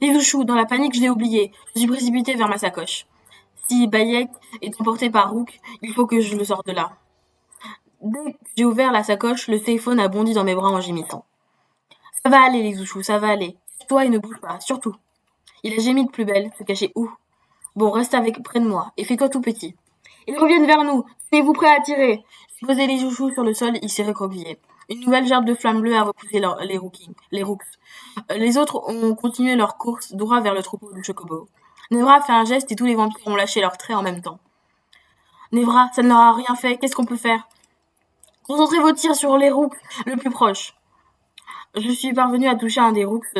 Les Ouchous, dans la panique, je l'ai oublié. Je suis précipitée vers ma sacoche. Si Bayek est emporté par Rook, il faut que je le sorte de là. Dès que j'ai ouvert la sacoche, le téléphone a bondi dans mes bras en gémissant. Ça va aller, les Ouchous, ça va aller. Toi, il ne bouge pas, surtout. Il a gémi de plus belle, se cachait où? Bon, reste près de moi, et fais-toi tout petit. Ils reviennent vers nous. Tenez-vous prêts à tirer. J'ai posé les Ouchous sur le sol, il s'est recroquevillé. Une nouvelle gerbe de flammes bleues a repoussé les Rooks. Les autres ont continué leur course droit vers le troupeau de Chocobo. Nevra a fait un geste et tous les vampires ont lâché leurs traits en même temps. Nevra, ça ne leur a rien fait, qu'est-ce qu'on peut faire? Concentrez vos tirs sur les Rooks le plus proche. Je suis parvenue à toucher un des Rooks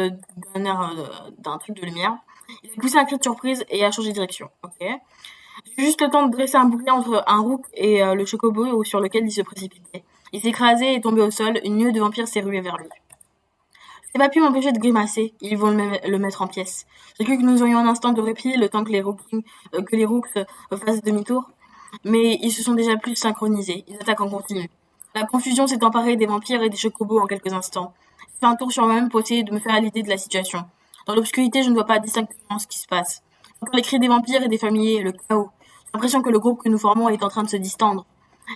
d'un truc de lumière. Il a poussé un cri de surprise et a changé de direction. Ok. J'ai juste le temps de dresser un bouclier entre un Rook et le Chocobo sur lequel il se précipitait. Il s'est écrasé et est tombé au sol. Une nuée de vampires s'est ruée vers lui. Je n'ai pas pu m'empêcher de grimacer. Ils vont le mettre en pièces. J'ai cru que nous aurions un instant de répit, le temps que les Rooks fassent demi-tour. Mais ils se sont déjà plus synchronisés. Ils attaquent en continu. La confusion s'est emparée des vampires et des Chocobos en quelques instants. J'ai fait un tour sur moi-même pour essayer de me faire à l'idée de la situation. Dans l'obscurité, je ne vois pas distinctement ce qui se passe. J'entends les cris des vampires et des familiers, le chaos. J'ai l'impression que le groupe que nous formons est en train de se distendre.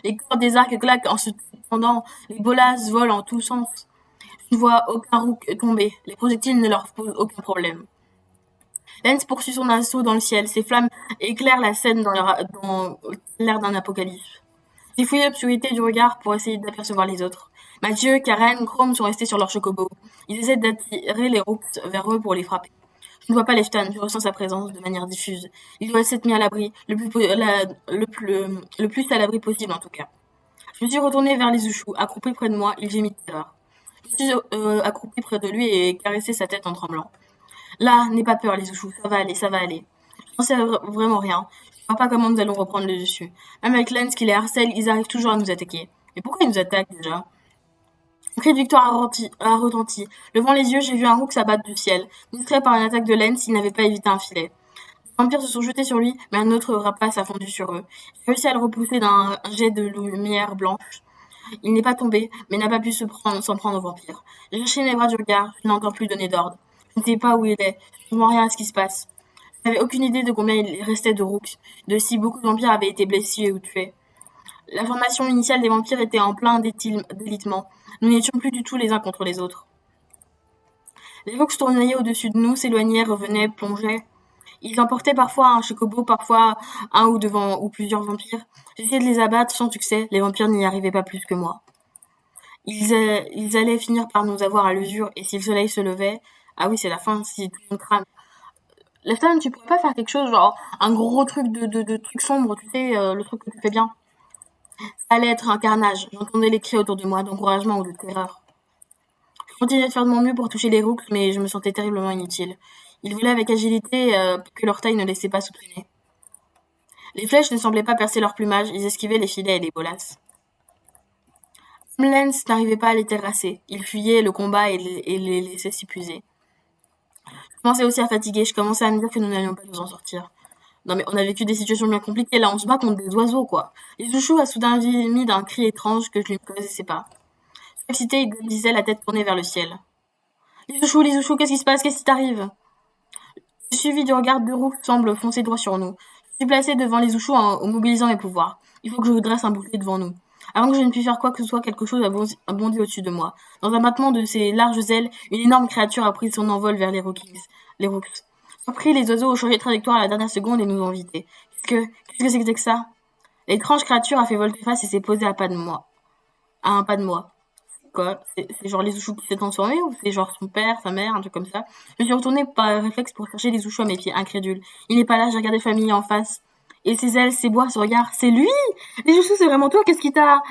Les cordes des arcs claquent en se tendant, les bolas volent en tous sens. Je ne vois aucun Rook tomber. Les projectiles ne leur posent aucun problème. Lens poursuit son assaut dans le ciel. Ses flammes éclairent la scène dans l'air d'un apocalypse. J'ai fouillé l'obscurité du regard pour essayer d'apercevoir les autres. Mathieu, Karen, Chrome sont restés sur leur chocobo. Ils essaient d'attirer les Rooks vers eux pour les frapper. Je ne vois pas Lefton, je ressens sa présence de manière diffuse. Il doit s'être mis à l'abri, le plus à l'abri possible en tout cas. Je me suis retournée vers les Ouchous, accroupi près de moi, il gémit de terreur. Je suis accroupi près de lui et caressé sa tête en tremblant. Là, n'aie pas peur les Ouchous, ça va aller, ça va aller. Je n'en sais vraiment rien. Je ne vois pas comment nous allons reprendre le dessus. Même avec Lens qui les harcèle, ils arrivent toujours à nous attaquer. Mais pourquoi ils nous attaquent déjà? Un cri de victoire a retenti. Levant les yeux, j'ai vu un Rook s'abattre du ciel. Distrait par une attaque de Lens, il n'avait pas évité un filet. Les vampires se sont jetés sur lui, mais un autre rapace a fondu sur eux. J'ai réussi à le repousser d'un jet de lumière blanche. Il n'est pas tombé, mais n'a pas pu s'en prendre aux vampires. J'ai cherché mes bras du regard, je n'ai encore plus donné d'ordre. Je ne sais pas où il est, je ne vois rien à ce qui se passe. Je n'avais aucune idée de combien il restait de Rooks, de si beaucoup de vampires avaient été blessés ou tués. La formation initiale des vampires était en plein délitement. Nous n'étions plus du tout les uns contre les autres. Les Rooks tournoyaient au-dessus de nous, s'éloignaient, revenaient, plongeaient. Ils emportaient parfois un chocobo, parfois un ou plusieurs vampires. J'essayais de les abattre sans succès, les vampires n'y arrivaient pas plus que moi. Ils allaient finir par nous avoir à l'usure, et si le soleil se levait... Ah oui, c'est la fin, si tout le monde crame. Lefton, tu pourrais pas faire quelque chose, genre un gros truc de truc sombre, tu sais, le truc que tu fais bien? Ça allait être un carnage. J'entendais les cris autour de moi, d'encouragement ou de terreur. Je continuais de faire de mon mieux pour toucher les Rooks, mais je me sentais terriblement inutile. Ils volaient avec agilité que leur taille ne laissait pas soupçonner. Les flèches ne semblaient pas percer leur plumage, ils esquivaient les filets et les bolasses. Lens n'arrivait pas à les terrasser. Ils fuyaient le combat et les laissaient s'épuiser. Je commençais aussi à fatiguer, je commençais à me dire que nous n'allions pas nous en sortir. Non mais on a vécu des situations bien compliquées, là on se bat contre des oiseaux quoi. Les Chouchous a soudain mis d'un cri étrange que je ne connaissais pas. Excité, il disait la tête tournée vers le ciel. Les Chouchous, qu'est-ce qui se passe? Qu'est-ce qui t'arrive? Le suivi du regard de Rook semble foncer droit sur nous. Je suis placé devant les Ouchous en mobilisant mes pouvoirs. Il faut que je dresse un bouclier devant nous. Avant que je ne puisse faire quoi que ce soit, quelque chose a bondi au-dessus de moi. Dans un battement de ses larges ailes, une énorme créature a pris son envol vers les Rooks. Surpris, les oiseaux ont changé de trajectoire à la dernière seconde et nous ont vités. Qu'est-ce que c'était que ça? L'étrange créature a fait volte-face et s'est posée à un pas de moi. Quoi? C'est genre les Ouchous qui s'est transformé ou c'est genre son père, sa mère, un truc comme ça? Je me suis retournée par réflexe pour chercher les Ouchous à mes pieds, incrédule. Il n'est pas là, j'ai regardé Famille en face. Et ses ailes, ses bois, ce regard, c'est lui! Les Ouchous, c'est vraiment toi, qu'est-ce qui t'a...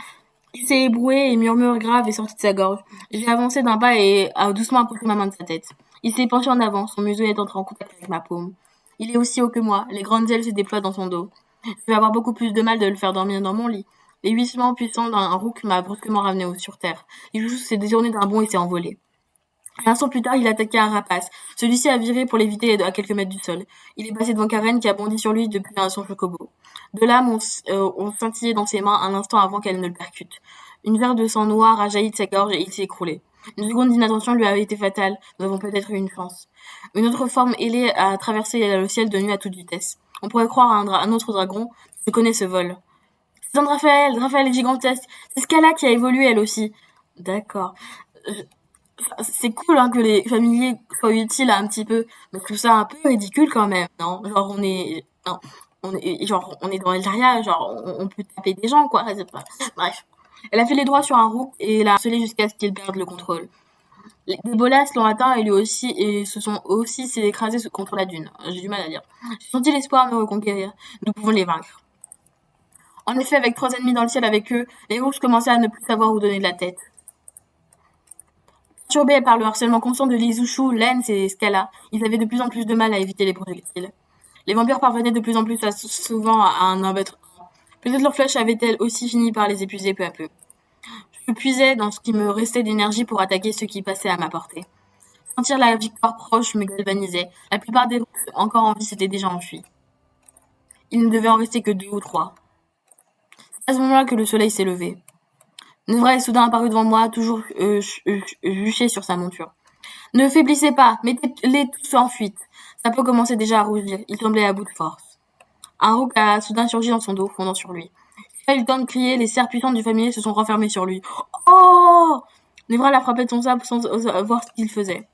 Il s'est ébroué et murmure grave est sorti de sa gorge. J'ai avancé d'un pas et a doucement approché ma main de sa tête. Il s'est penché en avant, son museau est entré en contact avec ma paume. Il est aussi haut que moi, les grandes ailes se déploient dans son dos. Je vais avoir beaucoup plus de mal de le faire dormir dans mon lit. Les huissements puissants d'un Rook m'a brusquement ramené sur terre. Il s'est détourné d'un bond et s'est envolé. Un instant plus tard, il attaquait un rapace. Celui-ci a viré pour l'éviter à quelques mètres du sol. Il est passé devant Karen qui a bondi sur lui depuis son chocobo. Deux lames ont scintillé dans ses mains un instant avant qu'elle ne le percute. Une verre de sang noir a jailli de sa gorge et il s'est écroulé. Une seconde d'inattention lui avait été fatale. Nous avons peut-être eu une chance. Une autre forme ailée a traversé le ciel de nuit à toute vitesse. On pourrait croire à un autre dragon. Je connais ce vol. C'est Raphaël. Raphaël est gigantesque. C'est Scala qui a évolué elle aussi. D'accord. C'est cool hein, que les familiers soient utiles un petit peu, mais je trouve ça un peu ridicule quand même, non? Genre on est dans Eldaria, genre on peut taper des gens quoi. Bref. Elle a fait les droits sur un roux et l'a harcelé jusqu'à ce qu'il perde le contrôle. Des bolas l'ont atteint et lui aussi et se sont aussi s'est écrasés contre la dune. J'ai du mal à dire. J'ai senti l'espoir me reconquérir. Nous pouvons les vaincre. En effet, avec 3 ennemis dans le ciel avec eux, les rouges commençaient à ne plus savoir où donner de la tête. Perturbés par le harcèlement constant de Lizushu, Lens et Scala, ils avaient de plus en plus de mal à éviter les projectiles. Les vampires parvenaient de plus en plus souvent à en abattre un. Peut-être leur flèche avait-elle aussi fini par les épuiser peu à peu. Je puisais dans ce qui me restait d'énergie pour attaquer ceux qui passaient à ma portée. Sentir la victoire proche me galvanisait. La plupart des rouges encore en vie s'étaient déjà enfuis. Il ne devait en rester que 2 ou 3. C'est à ce moment-là que le soleil s'est levé. Nevra est soudain apparu devant moi, toujours juché sur sa monture. Ne faiblissez pas, mettez-les tous en fuite. Sa peau commençait déjà à rougir, il semblait à bout de force. Un roux a soudain surgi dans son dos, fondant sur lui. Il a eu le temps de crier, les serres puissantes du familier se sont renfermées sur lui. Oh! Nevra l'a frappé de son sabre sans voir ce qu'il faisait.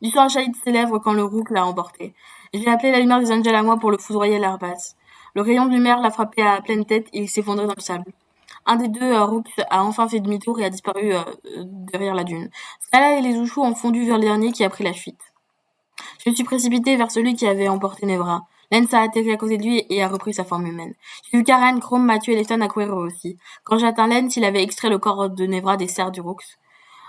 Du sang jaillit de ses lèvres quand le roux l'a emporté. J'ai appelé la lumière des angels à moi pour le foudroyer à l'arbace. Le rayon de lumière l'a frappé à pleine tête et il s'effondrait dans le sable. Un des deux Rook a enfin fait demi-tour et a disparu derrière la dune. Scala et les Ushu ont fondu vers le dernier qui a pris la fuite. Je me suis précipité vers celui qui avait emporté Nevra. Lens a atterri à côté de lui et a repris sa forme humaine. J'ai vu Karen, Chrome, Mathieu et Leston accourir eux aussi. Quand j'ai atteint Lens, il avait extrait le corps de Nevra des serres du Rooks.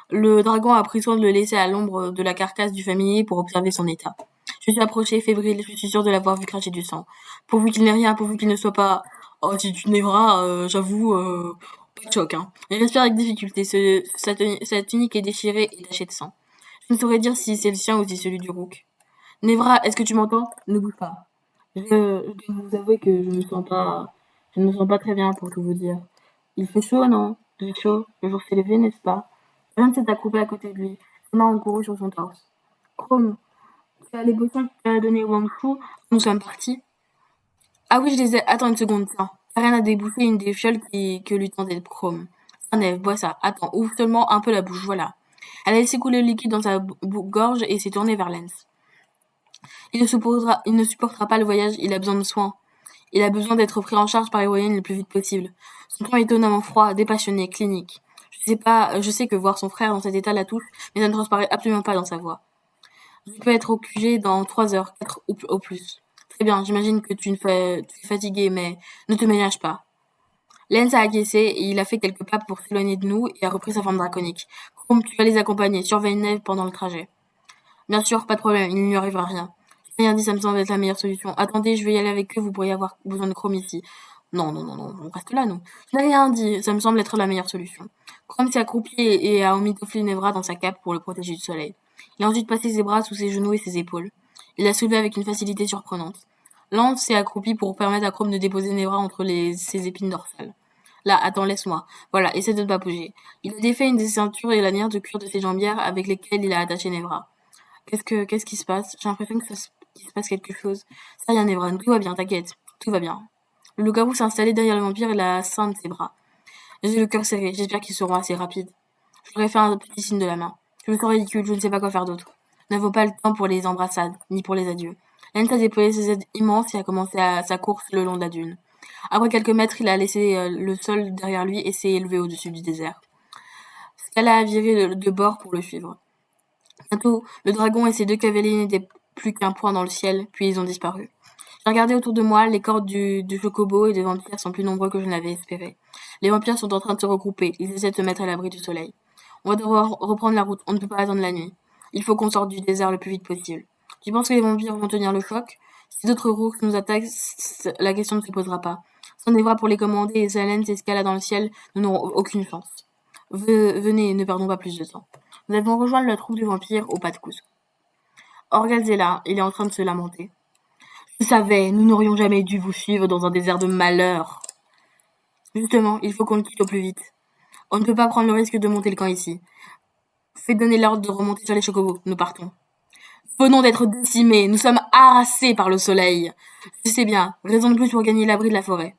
Le dragon a pris soin de le laisser à l'ombre de la carcasse du familier pour observer son état. Je suis approché, fébrile, je suis sûr de l'avoir vu cracher du sang. Pourvu qu'il n'ait rien, pourvu qu'il ne soit pas... Oh, si tu Nevra, j'avoue, pas de choc, hein. Il respire avec difficulté, sa tunique est déchirée et tachée de sang. Je ne saurais dire si c'est le sien ou si celui du Rook. Nevra, est-ce que tu m'entends? Ne bouge pas. Je dois vous avouer que je ne me sens pas très bien pour tout vous dire. Il fait chaud, non? J'ai chaud. Le jour s'est levé, n'est-ce pas? Rien s'est accroupi à côté de lui. Ses mains ont couru sur son torse. Chrome, tu as les boissons que tu as données au Wangshu. Nous sommes partis. Ah oui, je les ai. Attends une seconde, tiens. Karen a débouché une des fioles que lui tendait Chrome. Neve, bois ça. Attends, ouvre seulement un peu la bouche, voilà. Elle a laissé couler le liquide dans sa gorge et s'est tournée vers Lens. Il ne supportera pas le voyage, il a besoin de soins. Il a besoin d'être pris en charge par Ewoyen le plus vite possible. Son ton est étonnamment froid, dépassionné, clinique. Je sais que voir son frère dans cet état la touche, mais ça ne transparaît absolument pas dans sa voix. Je peux être au QG dans 3 heures, 4 ou au plus. Très bien, j'imagine que tu es fatigué, mais ne te ménage pas. Lens a acquiescé et il a fait quelques pas pour s'éloigner de nous et a repris sa forme draconique. Chrome, tu vas les accompagner, surveille Neve pendant le trajet. Bien sûr, pas de problème, il ne lui arrivera rien. J'ai rien dit, ça me semble être la meilleure solution. Attendez, je vais y aller avec eux, vous pourriez avoir besoin de Chrome ici. Non, on reste là, nous. Je n'ai rien dit, ça me semble être la meilleure solution. Chrome s'est accroupi et a emmitouflé Nevra dans sa cape pour le protéger du soleil. Il a ensuite passé ses bras sous ses genoux et ses épaules. Il l'a soulevé avec une facilité surprenante. Lance s'est accroupi pour permettre à Chrome de déposer Nevra entre ses épines dorsales. Là, attends, laisse-moi. Voilà, essaie de ne pas bouger. Il a défait une des ceintures et lanières de cuir de ses jambières avec lesquelles il a attaché Nevra. Qu'est-ce qui se passe? J'ai l'impression qu'il se passe quelque chose. Ça, rien, Nevra, tout va bien, t'inquiète. Tout va bien. Le loup-garou s'est installé derrière le vampire et l'a ceint de ses bras. J'ai le cœur serré, j'espère qu'ils seront assez rapides. Je leur ai fait un petit signe de la main. Je me sens ridicule, je ne sais pas quoi faire d'autre. Ne vaut pas le temps pour les embrassades, ni pour les adieux. Lens a déployé ses ailes immenses et a commencé sa course le long de la dune. Après quelques mètres, il a laissé le sol derrière lui et s'est élevé au-dessus du désert. Scala a viré de bord pour le suivre. Bientôt, le dragon et ses 2 cavaliers n'étaient plus qu'un point dans le ciel, puis ils ont disparu. J'ai regardé autour de moi, les corps du chocobo et des vampires sont plus nombreux que je ne l'avais espéré. Les vampires sont en train de se regrouper, ils essaient de se mettre à l'abri du soleil. On va devoir reprendre la route, on ne peut pas attendre la nuit. Il faut qu'on sorte du désert le plus vite possible. Tu penses que les vampires vont tenir le choc? Si d'autres roues nous attaquent, la question ne se posera pas. Sans Nevra pour les commander et Salens escalade dans le ciel, nous n'aurons aucune chance. Venez, ne perdons pas plus de temps. Nous avons rejoint la troupe du vampire au pas de course. Orgaz est là, il est en train de se lamenter. Je savais, nous n'aurions jamais dû vous suivre dans un désert de malheur. Justement, il faut qu'on le quitte au plus vite. On ne peut pas prendre le risque de monter le camp ici. Faites donner l'ordre de remonter sur les chocobos. Nous partons. Venons d'être décimés. Nous sommes harassés par le soleil. Je sais bien. Raison de plus pour gagner l'abri de la forêt.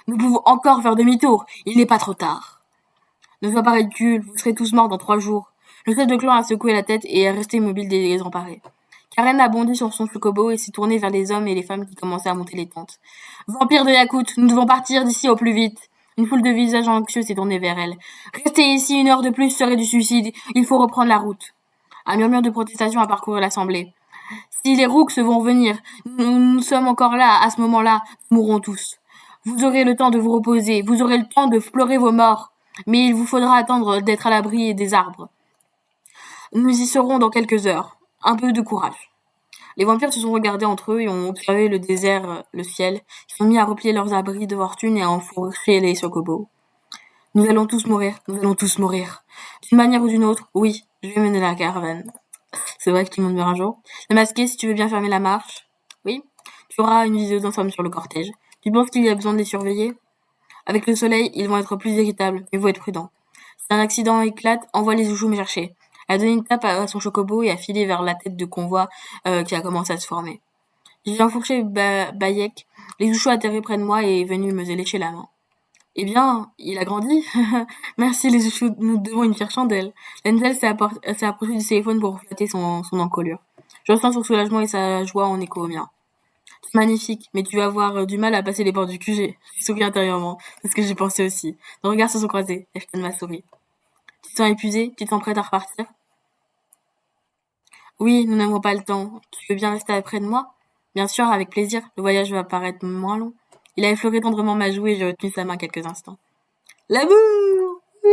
Nous pouvons encore faire demi-tour. Il n'est pas trop tard. Ne sois pas ridicule. Vous serez tous morts dans 3 jours. Le chef de clan a secoué la tête et est resté immobile désemparé. Karen a bondi sur son chocobo et s'est tournée vers les hommes et les femmes qui commençaient à monter les tentes. Vampire de Yakut, nous devons partir d'ici au plus vite. Une foule de visages anxieux s'est tournée vers elle. Rester ici 1 heure de plus serait du suicide. Il faut reprendre la route. Un murmure de protestation a parcouru l'assemblée. Si les Rooks vont venir, nous sommes encore là, à ce moment-là, nous mourrons tous. Vous aurez le temps de vous reposer, vous aurez le temps de pleurer vos morts, mais il vous faudra attendre d'être à l'abri des arbres. Nous y serons dans quelques heures. Un peu de courage. Les vampires se sont regardés entre eux et ont observé le désert, le ciel. Ils se sont mis à replier leurs abris de fortune et à enfourcher les chocobos. Nous allons tous mourir, nous allons tous mourir. D'une manière ou d'une autre, oui, je vais mener la caravane. C'est vrai que tout le monde meurt un jour. Le masqué, si tu veux bien fermer la marche. Oui. Tu auras une vidéo d'ensemble sur le cortège. Tu penses qu'il y a besoin de les surveiller? Avec le soleil, ils vont être plus irritables, mais vous êtes prudents. Si un accident éclate, envoie les Zouchous me chercher. Elle a donné une tape à son chocobo et a filé vers la tête de convoi qui a commencé à se former. J'ai enfourché Bayek. Les Zouchous atterri près de moi et est venu me lécher la main. Eh bien, il a grandi. Merci les Zouchous, nous devons une fière chandelle. Lenzel s'est approché du téléphone pour flatter son encolure. Je ressens son soulagement et sa joie en écho au mien. C'est magnifique, mais tu vas avoir du mal à passer les portes du QG. Je souris intérieurement. C'est ce que j'ai pensé aussi. Nos regards se sont croisés. Ashton m'a souri. Tu te sens épuisé? Tu te sens prête à repartir? Oui, nous n'avons pas le temps. Tu veux bien rester près de moi? Bien sûr, avec plaisir. Le voyage va paraître moins long. Il a effleuré tendrement ma joue et j'ai retenu sa main quelques instants. L'amour! Oui!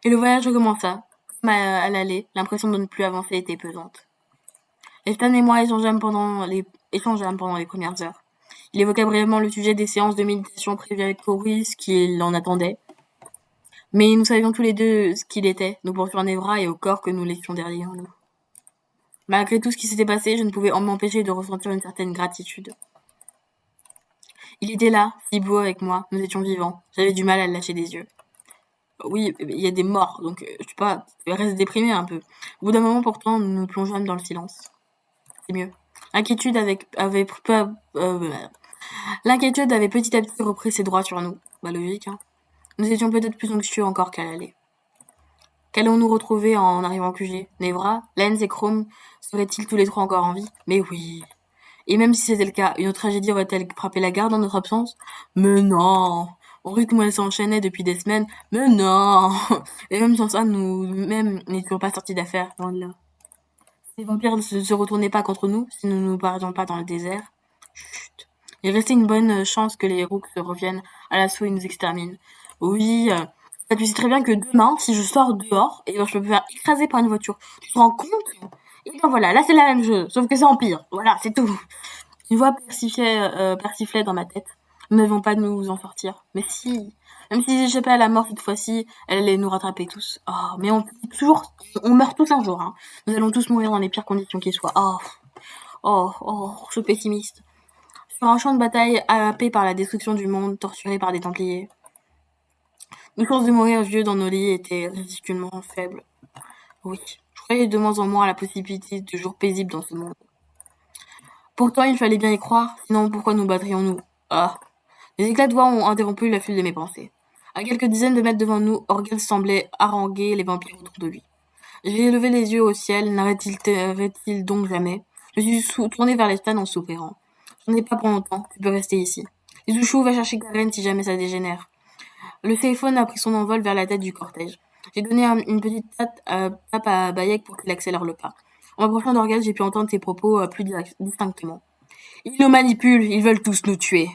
Et le voyage recommença. Comme à l'aller, l'impression de ne plus avancer était pesante. Ashton et moi échangeâmes pendant les premières heures. Il évoqua brièvement le sujet des séances de méditation prévues avec Coris, qu'il en attendait. Mais nous savions tous les deux ce qu'il était, nous pensions à Nevra et au corps que nous laissions derrière nous. Malgré tout ce qui s'était passé, je ne pouvais m'empêcher de ressentir une certaine gratitude. Il était là, si beau avec moi, nous étions vivants. J'avais du mal à le lâcher des yeux. Oui, il y a des morts, donc je sais pas, je reste déprimé un peu. Au bout d'un moment, pourtant, nous nous plongeâmes dans le silence. C'est mieux. L'inquiétude avait petit à petit repris ses droits sur nous. Bah logique, hein. Nous étions peut-être plus anxieux encore qu'à l'aller. Qu'allons-nous retrouver en arrivant au QG? Nevra, Lenz et Chrome seraient-ils tous les 3 encore en vie? Mais oui. Et même si c'était le cas, une autre tragédie aurait-elle frappé la garde en notre absence? Mais non. Au rythme où elle s'enchaînait depuis des semaines, mais non. Et même sans ça, nous-mêmes n'étions pas sortis d'affaire, loin de là. Les vampires ne se retournaient pas contre nous si nous ne nous parlions pas dans le désert. Chut. Il restait une bonne chance que les Rooks reviennent à l'assaut et nous exterminent. Oui, tu sais très bien que demain, si je sors dehors, et ben je peux me faire écraser par une voiture. Tu te rends compte? Et ben voilà, là c'est la même chose, sauf que c'est en pire. Voilà, c'est tout. Une voix persiflait dans ma tête. Nous n'avions pas de nous en sortir. Mais si, même si j'échappais à la mort cette fois-ci, elle allait nous rattraper tous. Oh, mais on meurt tous un jour. Hein. Nous allons tous mourir dans les pires conditions qui soient. Je suis pessimiste. Sur un champ de bataille happé par la destruction du monde, torturé par des Templiers. Nos chances de mourir vieux dans nos lits étaient ridiculement faibles. Oui, je croyais de moins en moins à la possibilité de jours paisibles dans ce monde. Pourtant, il fallait bien y croire, sinon pourquoi nous battrions-nous? Ah. Les éclats de voix ont interrompu la file de mes pensées. À quelques dizaines de mètres devant nous, Orgel semblait haranguer les vampires autour de lui. J'ai levé les yeux au ciel, n'arrête-t-il donc jamais? Je suis tourné vers les stades en soupirant. J'en ai pas pour longtemps, tu peux rester ici. Izuchu va chercher Karen si jamais ça dégénère. Le téléphone a pris son envol vers la tête du cortège. J'ai donné une petite tape à Bayek pour qu'il accélère le pas. En m'approchant d'Orgel, j'ai pu entendre ses propos plus distinctement. Ils nous manipulent, ils veulent tous nous tuer.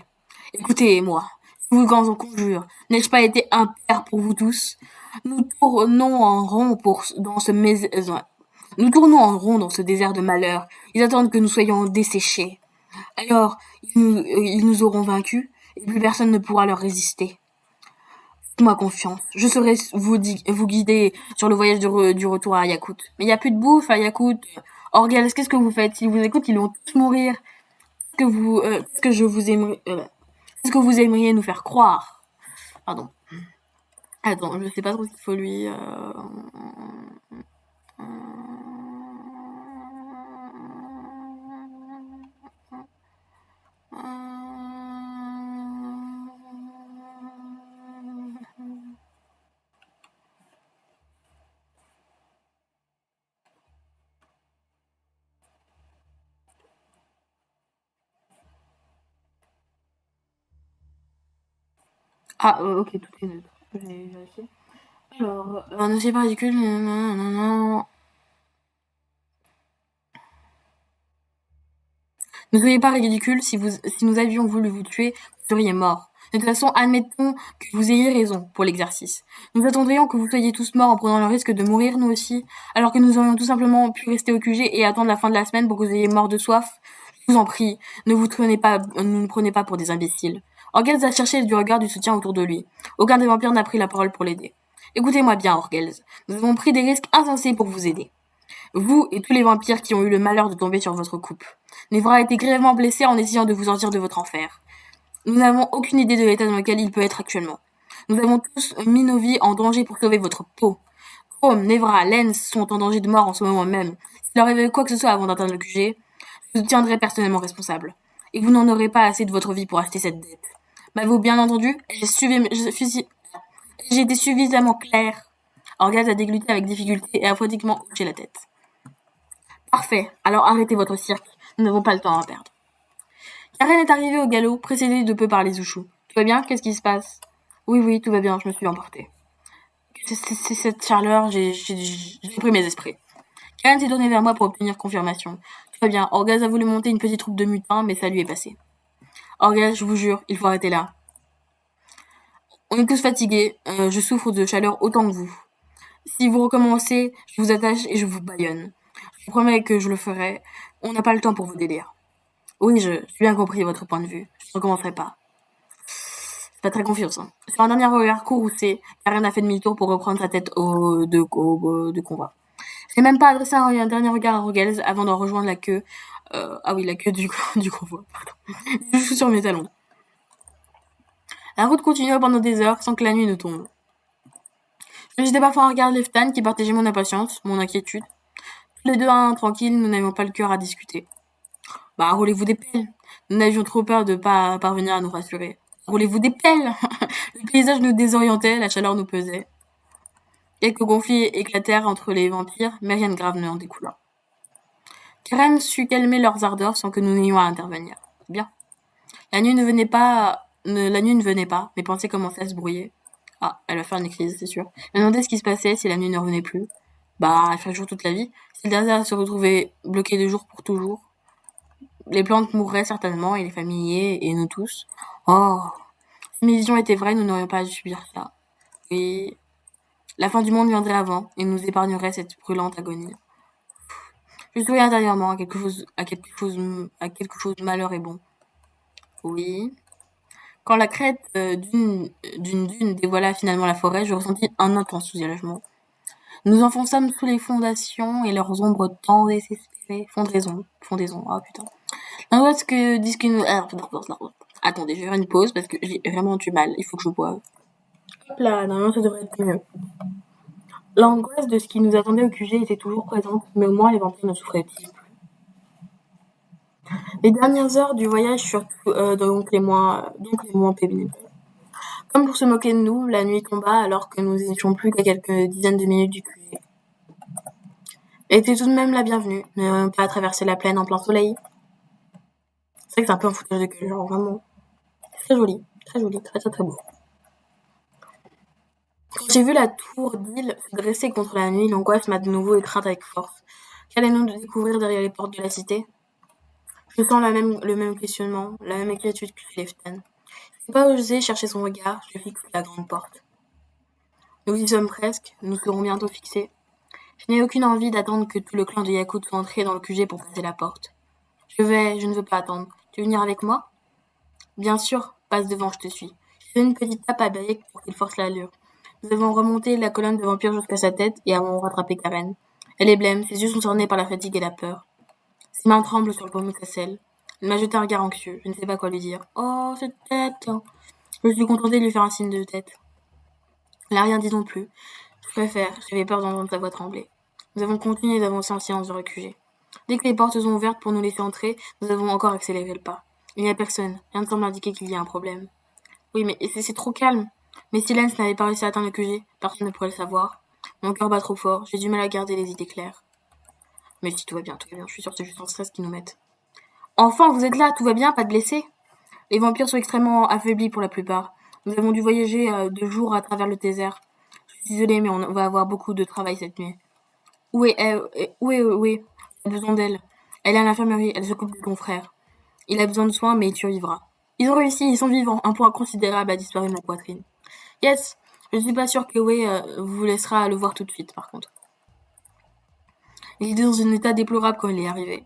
Écoutez-moi, je vous en conjure, n'ai-je pas été un père pour vous tous? Nous tournons en rond dans ce désert de malheur. Ils attendent que nous soyons desséchés. Alors, ils nous auront vaincus, et plus personne ne pourra leur résister. Faites-moi confiance, je saurai vous guider sur le voyage du retour à Yakut. Mais il n'y a plus de bouffe à Yakut. Orgel, qu'est-ce que vous faites? S'ils vous écoutent, ils vont tous mourir. Qu'est-ce que vous aimeriez nous faire croire? Pardon. Attends, je sais pas trop ce qu'il faut lui... Ah, ok, tout est neutre. Je vais vérifier. Alors, ne soyez pas ridicule, non. Ne soyez pas ridicule, si nous avions voulu vous tuer, vous seriez morts. De toute façon, admettons que vous ayez raison pour l'exercice. Nous attendrions que vous soyez tous morts en prenant le risque de mourir, nous aussi, alors que nous aurions tout simplement pu rester au QG et attendre la fin de la semaine pour que vous ayez mort de soif. Je vous en prie, ne nous prenez pas pour des imbéciles. Orgels a cherché du regard du soutien autour de lui. Aucun des vampires n'a pris la parole pour l'aider. Écoutez-moi bien, Orgels. Nous avons pris des risques insensés pour vous aider. Vous et tous les vampires qui ont eu le malheur de tomber sur votre coupe. Nevra a été grièvement blessé en essayant de vous sortir de votre enfer. Nous n'avons aucune idée de l'état dans lequel il peut être actuellement. Nous avons tous mis nos vies en danger pour sauver votre peau. Chrome, Nevra, Lens sont en danger de mort en ce moment même. S'il leur arrivait quoi que ce soit avant d'atteindre le QG, je vous tiendrai personnellement responsable. Et vous n'en aurez pas assez de votre vie pour acheter cette dette. M'avez-vous bien entendu? J'ai été suffisamment clair. Orgaz a dégluté avec difficulté et a pratiquement hoché la tête. Parfait, alors arrêtez votre cirque. Nous n'avons pas le temps à perdre. Karen est arrivée au galop, précédée de peu par les Ouchous. Tout va bien? Qu'est-ce qui se passe? Oui, tout va bien, je me suis emportée. C'est cette chaleur, j'ai pris mes esprits. Karen s'est tournée vers moi pour obtenir confirmation. Tout va bien, Orgaz a voulu monter une petite troupe de mutins, mais ça lui est passé. Orgaz, je vous jure, il faut arrêter là. On est tous fatigués, je souffre de chaleur autant que vous. Si vous recommencez, je vous attache et je vous bâillonne. Je vous promets que je le ferai. On n'a pas le temps pour vos délires. Oui, j'ai bien compris votre point de vue. Je ne recommencerai pas. C'est pas très confiance. Hein. Sur un dernier regard courroucé, Karen a fait demi-tour pour reprendre sa tête de convoi. J'ai même pas adressé un dernier regard à Rogels avant d'en rejoindre la queue. La queue du convoi. Pardon. Je suis sur mes talons. La route continua pendant des heures sans que la nuit ne tombe. Je jetais parfois un regard Leftan qui partageait mon impatience, mon inquiétude. Tous les deux tranquilles, nous n'avions pas le cœur à discuter. Roulez-vous des pelles. Nous n'avions trop peur de pas parvenir à nous rassurer. Roulez-vous des pelles. Le paysage nous désorientait, la chaleur nous pesait. Quelques conflits éclatèrent entre les vampires, mais rien de grave ne en découla. Karen sut calmer leurs ardeurs sans que nous n'ayons à intervenir. Bien. La nuit ne venait pas, mes pensées commençaient à se brouiller. Ah, elle va faire une crise, c'est sûr. Je me demandais ce qui se passait si la nuit ne revenait plus. Elle ferait jour toute la vie. Si le désert se retrouvait bloqué de jour pour toujours. Les plantes mourraient certainement, et les familles, et nous tous. Oh, si mes visions étaient vraies, nous n'aurions pas à subir ça. Oui, la fin du monde viendrait avant, et nous épargnerait cette brûlante agonie. Je souris intérieurement à quelque chose de malheur et bon. Oui. Quand la crête d'une dune dévoila finalement la forêt, je ressentis un intense soulagement. Nous enfonçâmes sous les fondations et leurs ombres tant désespérées. Fondaison. Oh putain. L'angoisse que disent que nous... Attendez, je vais faire une pause parce que j'ai vraiment du mal. Il faut que je boive. Hop là, normalement ça devrait être mieux. L'angoisse de ce qui nous attendait au QG était toujours présente, mais au moins les vampires ne souffraient-ils plus. Les dernières heures du voyage furent donc les moins pénibles. Comme pour se moquer de nous, la nuit tomba alors que nous n'étions plus qu'à quelques dizaines de minutes du QG. Elle était tout de même la bienvenue, ne pas traverser la plaine en plein soleil. C'est vrai que c'est un peu un foutage de gueule, genre vraiment. Très joli, très beau. Quand j'ai vu la tour d'île se dresser contre la nuit, l'angoisse m'a de nouveau étreinte avec force. Qu'allons-nous découvrir derrière les portes de la cité? Je sens le même questionnement, la même inquiétude que Leftan. Je n'ai pas osé chercher son regard, je fixe la grande porte. Nous y sommes presque, nous serons bientôt fixés. Je n'ai aucune envie d'attendre que tout le clan de Yakut soit entré dans le QG pour passer la porte. Je ne veux pas attendre. Tu veux venir avec moi? Bien sûr, passe devant, je te suis. Je fais une petite tape à Bayek pour qu'il force l'allure. Nous avons remonté la colonne de vampires jusqu'à sa tête et avons rattrapé Karen. Elle est blême, ses yeux sont cernés par la fatigue et la peur. Ses mains tremblent sur le paume de sa selle. Elle m'a jeté un regard anxieux, je ne sais pas quoi lui dire. Oh, cette tête! Je me suis contentée de lui faire un signe de tête. Elle n'a rien dit non plus. Je préfère, j'avais peur d'entendre sa voix trembler. Nous avons continué d'avancer en silence dans le QG. Dès que les portes sont ouvertes pour nous laisser entrer, nous avons encore accéléré le pas. Il n'y a personne. Rien ne semble indiquer qu'il y a un problème. Oui, mais c'est trop calme. Mais si Lance n'avait pas réussi à atteindre le QG, personne ne pourrait le savoir. Mon cœur bat trop fort, j'ai du mal à garder les idées claires. Mais si tout va bien, je suis sûre que c'est juste un stress qui nous mette. Enfin, vous êtes là, tout va bien, pas de blessés? Les vampires sont extrêmement affaiblis pour la plupart. Nous avons dû voyager 2 jours à travers le désert. Je suis désolée, mais on va avoir beaucoup de travail cette nuit. Oui, j'ai besoin d'elle. Elle est à l'infirmerie, elle s'occupe de ton frère. Il a besoin de soins, mais il survivra. Ils ont réussi, ils sont vivants. Un point considérable a disparu de ma poitrine. Yes, je ne suis pas sûre que vous laissera le voir tout de suite, par contre. Il est dans un état déplorable quand il est arrivé.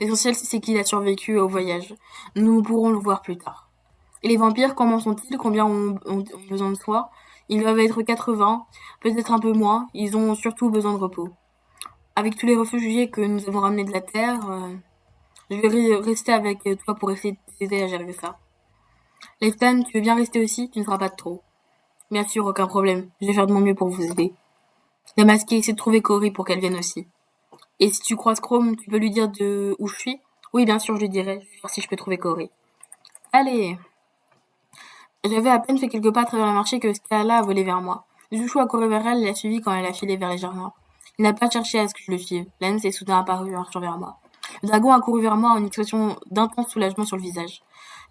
L'essentiel, c'est qu'il a survécu au voyage. Nous pourrons le voir plus tard. Et les vampires, comment sont-ils? Combien ont besoin de soins? Ils doivent être 80, peut-être un peu moins. Ils ont surtout besoin de repos. Avec tous les réfugiés que nous avons ramenés de la Terre, je vais rester avec toi pour essayer de t'aider à gérer ça. Leftan, tu veux bien rester aussi? Tu ne feras pas de trop. Bien sûr, aucun problème. Je vais faire de mon mieux pour vous aider. Damasqué, essaie de trouver Cory pour qu'elle vienne aussi. Et si tu croises Chrome, tu peux lui dire où je suis? Oui, bien sûr, je lui dirai. Je vais voir si je peux trouver Cory. Allez! J'avais à peine fait quelques pas à travers le marché que Scala a volé vers moi. Jouchou a couru vers elle et l'a suivi quand elle a filé vers les jardins. Il n'a pas cherché à ce que je le suive. Lance est soudain apparu marchant vers moi. Le dragon a couru vers moi, une expression d'intense soulagement sur le visage.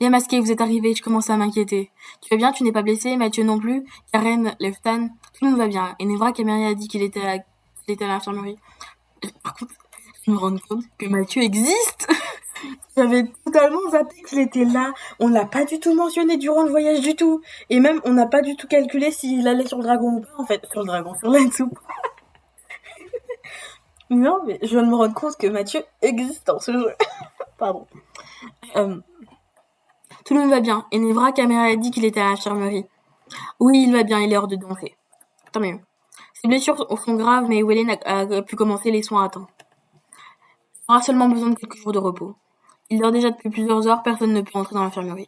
Les masqués, vous êtes arrivés, je commençais à m'inquiéter. Tu vas bien, tu n'es pas blessé, Mathieu non plus, Karen, Leftan, tout le monde va bien. Et Nevra Caméry a dit qu'il était à l'infirmerie. Par contre, je me rends compte que Mathieu existe. J'avais totalement zappé qu'il était là. On l'a pas du tout mentionné durant le voyage du tout. Et même, on n'a pas du tout calculé s'il allait sur le dragon ou pas, en fait. Sur Lens ou pas. Non, mais je viens de me rendre compte que Mathieu existe dans ce jeu. Pardon. Tout le monde va bien. Et Nevra Caméra a dit qu'il était à l'infirmerie. Oui, il va bien, il est hors de danger. Tant mieux. Ses blessures sont graves, mais Wellen a pu commencer les soins à temps. Il aura seulement besoin de quelques jours de repos. Il dort déjà depuis plusieurs heures, personne ne peut entrer dans l'infirmerie.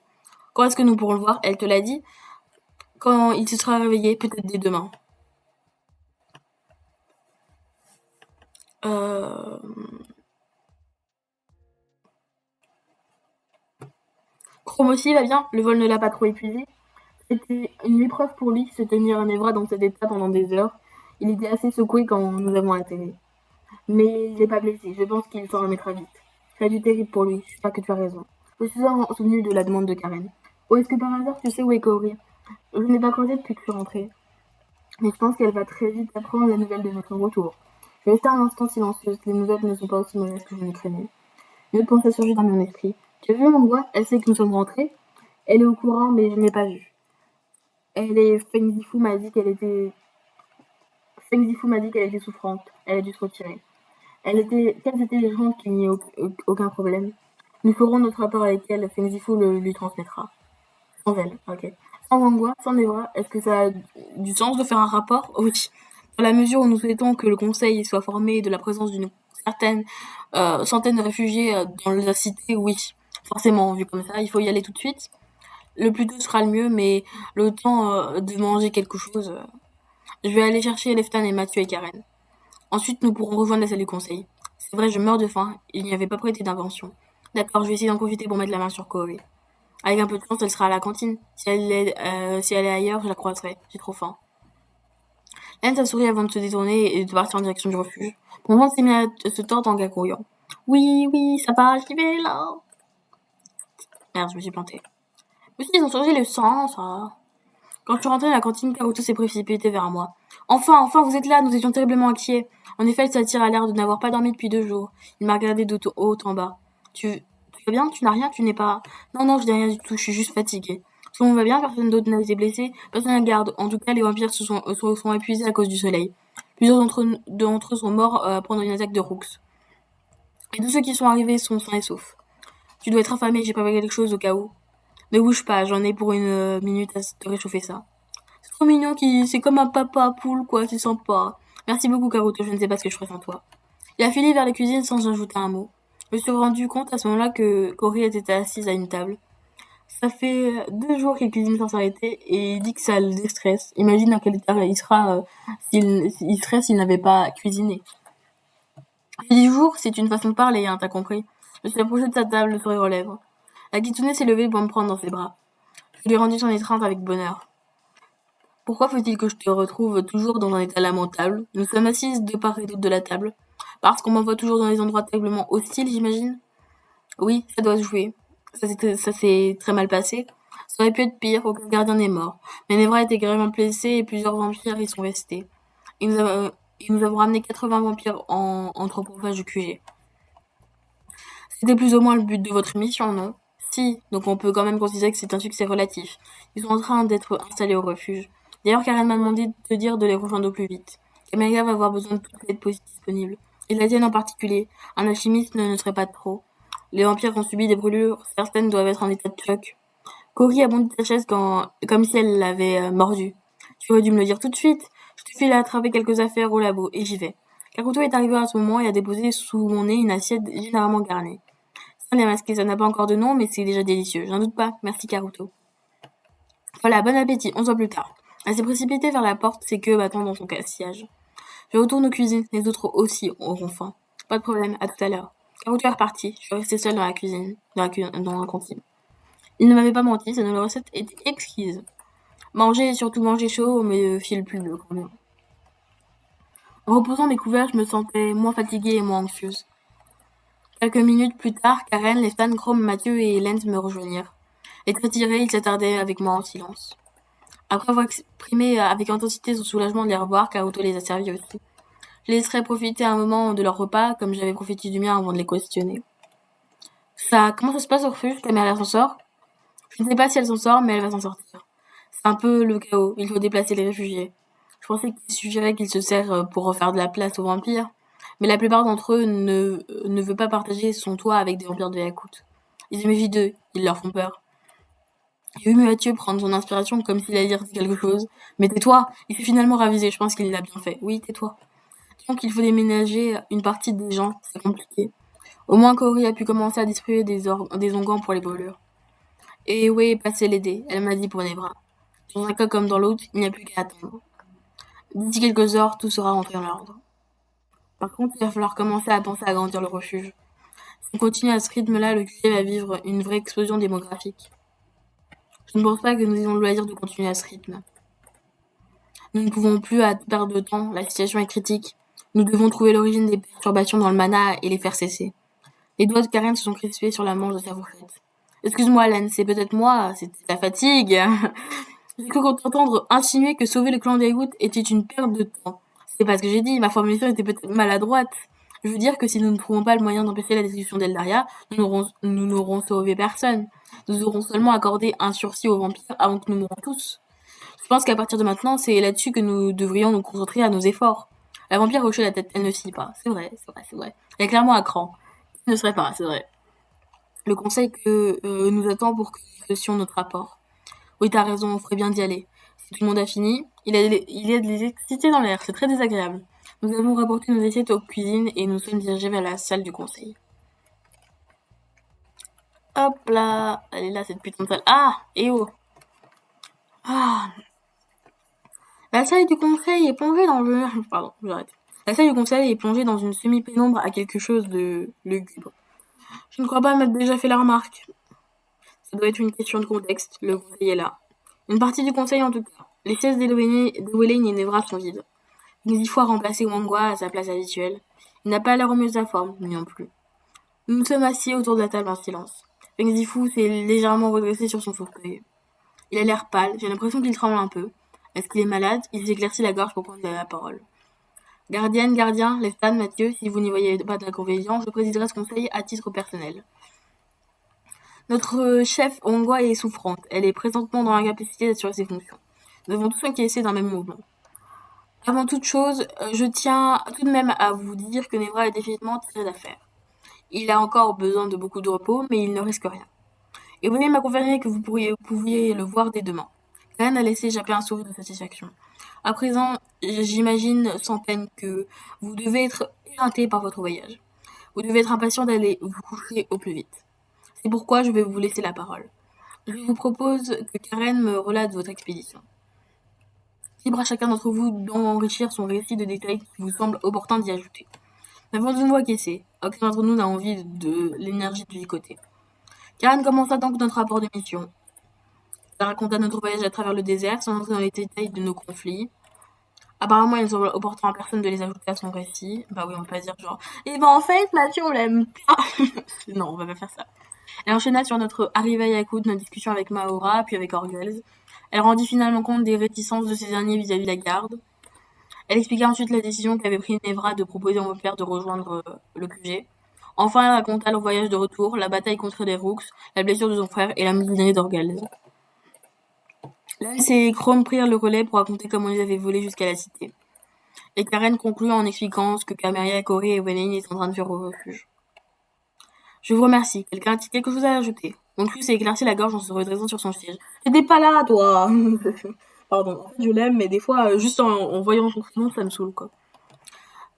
Quand est-ce que nous pourrons le voir? Elle te l'a dit? Quand il se sera réveillé, peut-être dès demain. Chrome aussi va bien, le vol ne l'a pas trop épuisé. C'était une épreuve pour lui, se tenir un Évra dans cet état pendant des heures. Il était assez secoué quand nous avons atterri. Mais il n'est pas blessé, je pense qu'il s'en remettra vite. Ça a dû terrible pour lui, je sais pas que tu as raison. Je suis souvenu de la demande de Karen. Ou est-ce que par hasard tu sais où est Cory? Je n'ai pas croisé depuis que je suis rentrée. Mais je pense qu'elle va très vite apprendre la nouvelle de notre retour. Je restais un instant silencieuse, les nouvelles ne sont pas aussi mauvaises que je ne craignais. Une autre pensée surgit dans mon esprit. Tu as vu mon doigt? Elle sait que nous sommes rentrés. Elle est au courant, mais je ne l'ai pas vue. Feng Zifu m'a dit qu'elle était souffrante. Elle a dû se retirer. Quelles étaient les raisons qu'il n'y ait aucun problème? Nous ferons notre rapport avec elle. Feng Zifu lui transmettra. Sans elle, ok. Sans Wangua, sans Nevra, est-ce que ça a du sens de faire un rapport? Oui. Dans la mesure où nous souhaitons que le Conseil soit formé de la présence d'une certaine centaine de réfugiés dans la cité, oui. Forcément, vu comme ça, il faut y aller tout de suite. Le plus tôt sera le mieux, mais le temps de manger quelque chose... Je vais aller chercher Leftan et Mathieu et Karen. Ensuite, nous pourrons rejoindre la salle du Conseil. C'est vrai, je meurs de faim. Il n'y avait pas prêté d'invention. D'accord, je vais essayer d'en profiter pour mettre la main sur Cory. Avec un peu de chance, elle sera à la cantine. Si elle est ailleurs, je la croiserai. J'ai trop faim. Lance a souri avant de se détourner et de partir en direction du refuge. Mon ventre s'est mis à se tordre en gargouillant. Oui, ça va arriver là. Merde, je me suis plantée. Aussi, ils ont changé le sang, ça. Quand je suis rentrée à la cantine, Karuto s'est précipité vers moi. Enfin, vous êtes là, nous étions terriblement inquiets. En effet, le satyre a l'air de n'avoir pas dormi depuis 2 jours. Il m'a regardé de haut en bas. Tu vas bien? Tu n'as rien? Tu n'es pas... Non, je n'ai rien du tout, je suis juste fatiguée. Tout le monde va bien, personne d'autre n'a été blessé, personne n'a garde. En tout cas, les vampires se sont épuisés à cause du soleil. Plusieurs d'entre eux sont morts pendant une attaque de Rooks. Et tous ceux qui sont arrivés sont sains et saufs. Tu dois être affamé, j'ai préparé quelque chose au cas où. Ne bouge pas, j'en ai pour une minute à te réchauffer ça. C'est trop mignon, c'est comme un papa à poule, quoi, c'est sympa. Merci beaucoup, Karuto, je ne sais pas ce que je ferais sans toi. Il a filé vers la cuisine sans ajouter un mot. Je me suis rendu compte à ce moment-là que Cory était assise à une table. Ça fait 2 jours qu'il cuisine sans s'arrêter et il dit que ça le déstresse. Imagine à quel état il sera s'il serait s'il n'avait pas cuisiné. 10 jours, c'est une façon de parler, hein, t'as compris. Je me suis approché de sa table, le sourire aux lèvres. La kitsune s'est levée pour me prendre dans ses bras. Je lui ai rendu son étreinte avec bonheur. Pourquoi faut-il que je te retrouve toujours dans un état lamentable? Nous sommes assises de part et d'autre de la table. Parce qu'on m'envoie toujours dans des endroits terriblement hostiles, j'imagine? Oui, ça doit se jouer. Ça s'est très mal passé. Ça aurait pu être pire, aucun gardien n'est mort. Mais Nevra était gravement blessée et plusieurs vampires y sont restés. Et nous avons ramené 80 vampires en anthropophage du QG. C'était plus ou moins le but de votre mission, non? Si, donc on peut quand même considérer que c'est un succès relatif. Ils sont en train d'être installés au refuge. D'ailleurs, Karen m'a demandé de te dire de les rejoindre au plus vite. Camélia va avoir besoin de toute l'aide possible disponible. Et la tienne en particulier. Un alchimiste ne serait pas de trop. Les vampires ont subi des brûlures, certaines doivent être en état de choc. Cory a bondi de sa chaise comme si elle l'avait mordu. Tu aurais dû me le dire tout de suite. Je te file à attraper quelques affaires au labo, et j'y vais. Karuto est arrivé à ce moment et a déposé sous mon nez une assiette généralement garnie. Ça, les masqués, ça n'a pas encore de nom, mais c'est déjà délicieux. J'en doute pas. Merci, Karuto. Voilà, bon appétit. On se voit plus tard. Elle s'est précipitée vers la porte, ses queues battant dans son sillage. Je retourne aux cuisines. Les autres aussi auront faim. Pas de problème, à tout à l'heure. Karuto est reparti. Je suis restée seule dans la cuisine, dans la cantine. Il ne m'avait pas menti, cette nouvelle recette était exquise. Manger et surtout manger chaud me file plus de grand bien. En reposant mes couverts, je me sentais moins fatiguée et moins anxieuse. Quelques minutes plus tard, Karen, Lestan, Chrome, Mathieu et Hélène me rejoignirent. Les très tirés, ils s'attardaient avec moi en silence. Après avoir exprimé avec intensité son soulagement de les revoir, Karuto les a servis aussi. Je les laisserai profiter un moment de leur repas, comme j'avais profité du mien avant de les questionner. Comment ça se passe au refuge? Ta mère s'en sort? Je ne sais pas si elle s'en sort, mais elle va s'en sortir. C'est un peu le chaos, il faut déplacer les réfugiés. Je pensais qu'il suffirait qu'ils se serrent pour refaire de la place aux vampires, mais la plupart d'entre eux ne veulent pas partager son toit avec des vampires de Yakout. Ils se méfient d'eux, ils leur font peur. J'ai vu Mathieu prendre son inspiration comme s'il allait dire quelque chose. Mais tais-toi, il s'est finalement ravisé, je pense qu'il l'a bien fait. Oui, tais-toi. Disons qu'il faut déménager une partie des gens, c'est compliqué. Au moins Cory a pu commencer à distribuer des onguents pour les brûlures. Et oui, passez l'aider, elle m'a dit pour Nevra. Dans un cas comme dans l'autre, il n'y a plus qu'à attendre. D'ici quelques heures, tout sera rentré en ordre. Par contre, il va falloir commencer à penser à agrandir le refuge. Si on continue à ce rythme-là, le QG va vivre une vraie explosion démographique. Je ne pense pas que nous ayons le loisir de continuer à ce rythme. Nous ne pouvons plus perdre de temps, la situation est critique. Nous devons trouver l'origine des perturbations dans le mana et les faire cesser. Les doigts de Karen se sont crispés sur la manche de sa fourchette. Excuse-moi, Alan, c'est peut-être moi, c'était la fatigue. J'ai cru t'entendre insinuer que sauver le clan des Gouttes était une perte de temps. C'est pas ce que j'ai dit, ma formulation était peut-être maladroite. Je veux dire que si nous ne trouvons pas le moyen d'empêcher la destruction d'Eldaria, nous n'aurons sauvé personne. Nous aurons seulement accordé un sursis aux vampires avant que nous mourons tous. Je pense qu'à partir de maintenant, c'est là-dessus que nous devrions nous concentrer à nos efforts. La vampire hochait la tête, elle ne fit pas. C'est vrai. Elle est clairement à cran. Ce ne serait pas, c'est vrai. Le conseil que nous attend pour que nous fassions notre rapport. Oui, t'as raison, on ferait bien d'y aller. Si tout le monde a fini, il y a de l'électricité dans l'air, c'est très désagréable. Nous avons rapporté nos assiettes aux cuisines et nous sommes dirigés vers la salle du conseil. Hop là, elle est là cette putain de salle. Ah, et oh. Ah. La salle du conseil est plongée dans le... Pardon, j'arrête. La salle du conseil est plongée dans une semi-pénombre à quelque chose de lugubre. Je ne crois pas m'être déjà fait la remarque. Ça doit être une question de contexte, le conseil est là. Une partie du conseil en tout cas. Les chaises d'Ewelyn et Nevra sont vides. Il faut remplacer Wangwa à sa place habituelle. Il n'a pas l'air au mieux de sa forme, lui non plus. Nous nous sommes assis autour de la table en silence. Feng Zifu s'est légèrement redressé sur son fauteuil. Il a l'air pâle, j'ai l'impression qu'il tremble un peu. Est-ce qu'il est malade? Il s'éclaircit la gorge pour prendre la parole. Gardienne, gardien, Lestan, Mathieu, si vous n'y voyez pas d'inconvénient, je présiderai ce conseil à titre personnel. Notre chef Wangwa est souffrante. Elle est présentement dans l'incapacité d'assurer ses fonctions. Nous avons tous encaissé d'un même mouvement. Avant toute chose, je tiens tout de même à vous dire que Nevra est définitivement tiré d'affaire. Il a encore besoin de beaucoup de repos, mais il ne risque rien. Et William m'a confirmé que vous pouviez le voir dès demain. Karen a laissé échapper un sourire de satisfaction. À présent, j'imagine sans peine que vous devez être éreinté par votre voyage. Vous devez être impatient d'aller vous coucher au plus vite. C'est pourquoi je vais vous laisser la parole. Je vous propose que Karen me relate votre expédition. Libre à chacun d'entre vous d'enrichir son récit de détails qui vous semble opportun d'y ajouter. N'avons-nous acquiescé? Aucun d'entre nous n'a envie de l'énergie de licoter. Karen commença donc notre rapport de mission. Elle raconta notre voyage à travers le désert sans entrer dans les détails de nos conflits. Apparemment, il ne semble opportun à personne de les ajouter à son récit. Bah oui, on va pas dire genre, eh ben en fait, Mathieu, on l'aime pas. Non, on va pas faire ça. Elle enchaîna sur notre arrivée à Yakut, notre discussion avec Maora, puis avec Orgels. Elle rendit finalement compte des réticences de ces derniers vis-à-vis de la garde. Elle expliqua ensuite la décision qu'avait prise Nevra de proposer à mon père de rejoindre le QG. Enfin, elle raconta leur voyage de retour, la bataille contre les Rooks, la blessure de son frère et la mutinerie d'Orgels. Lance et Chrome prirent le relais pour raconter comment ils avaient volé jusqu'à la cité. Et Karen conclut en expliquant ce que Cameria, Corey et Wayne étaient en train de faire au refuge. Je vous remercie. Quelqu'un a-t-il quelque chose à ajouter? Monclus s'est éclairci la gorge en se redressant sur son siège. T'étais pas là, toi. Pardon. En fait, je l'aime, mais des fois, juste en voyant son prénom, ça me saoule, quoi.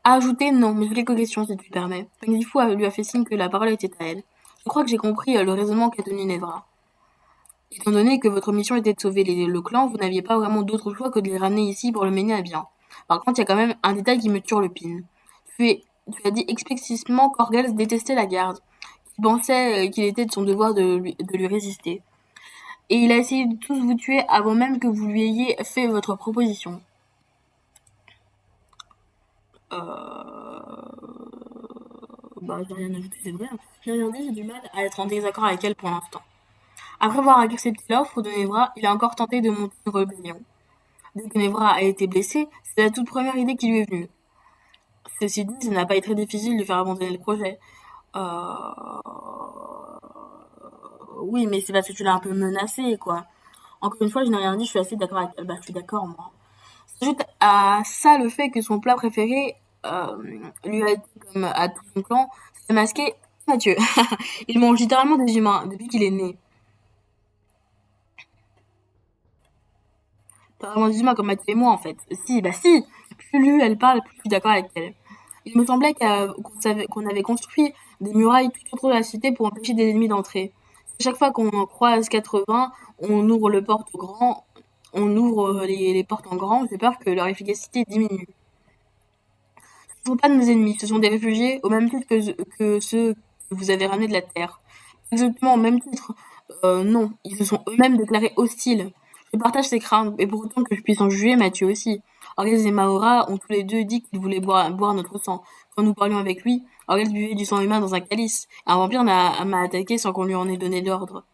À ajouter, non, mais j'ai quelques questions, si tu le permets. Pengifou lui a fait signe que la parole était à elle. Je crois que j'ai compris le raisonnement qu'a tenu Nevra. Étant donné que votre mission était de sauver le clan, vous n'aviez pas vraiment d'autre choix que de les ramener ici pour le mener à bien. Par contre, il y a quand même un détail qui me turlupine. Tu as dit explicitement qu'Orgels détestait la garde. Il pensait qu'il était de son devoir de lui résister. Et il a essayé de tous vous tuer avant même que vous lui ayez fait votre proposition. Bah, j'ai rien ajouté, c'est vrai. J'ai rien dit, j'ai du mal à être en désaccord avec elle pour l'instant. Après avoir accepté l'offre de Nevra, il a encore tenté de monter une rébellion. Dès que Nevra a été blessé, c'est la toute première idée qui lui est venue. Ceci dit, ça n'a pas été très difficile de faire abandonner le projet. Oui, mais c'est parce que tu l'as un peu menacé, quoi. Encore une fois, je n'ai rien dit, je suis assez d'accord avec elle. Bah, je suis d'accord, moi. S'ajoute à ça le fait que son plat préféré lui a été, comme à tout son clan, c'est masqué Mathieu. Il mange littéralement des humains depuis qu'il est né. Pas vraiment des humains comme Mathieu et moi, en fait. Si, bah si. Plus elle parle, plus je suis d'accord avec elle. Il me semblait qu'on avait construit des murailles tout autour de la cité pour empêcher des ennemis d'entrer. Chaque fois qu'on en croise 80, on ouvre le porte grand, on ouvre les portes en grand, j'ai peur que leur efficacité diminue. Ce ne sont pas de nos ennemis, ce sont des réfugiés au même titre que ceux que vous avez ramenés de la Terre. Exactement au même titre. Non, ils se sont eux-mêmes déclarés hostiles. Je partage ces craintes, et pour autant que je puisse en juger, Mathieu aussi. Orgaz et Maora ont tous les deux dit qu'ils voulaient boire notre sang. Quand nous parlions avec lui, Orgaz buvait du sang humain dans un calice. Un vampire m'a attaqué sans qu'on lui en ait donné l'ordre.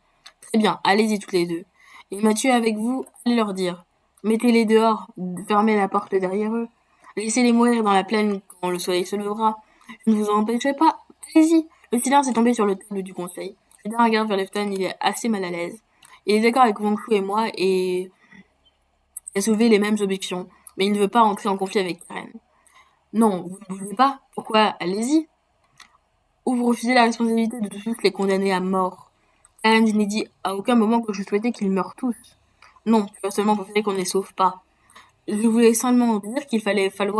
Très bien, allez-y tous les deux. Et Mathieu est avec vous, allez leur dire. Mettez-les dehors, fermez la porte derrière eux. Laissez-les mourir dans la plaine quand le soleil se levera. Je ne vous en empêcherai pas. Allez-y. Le silence est tombé sur le table du conseil. Je d'un regard vers Lefton, il est assez mal à l'aise. Il est d'accord avec Wong Fu et moi et a soulevé les mêmes objections, mais il ne veut pas entrer en conflit avec Karen. Non, vous ne voulez pas? Pourquoi? Allez-y. Ou vous refusez la responsabilité de tous les condamner à mort. Karen, je n'ai dit à aucun moment que je souhaitais qu'ils meurent tous. Non, tu as seulement préféré qu'on ne les sauve pas. Je voulais seulement dire qu'il fallait faire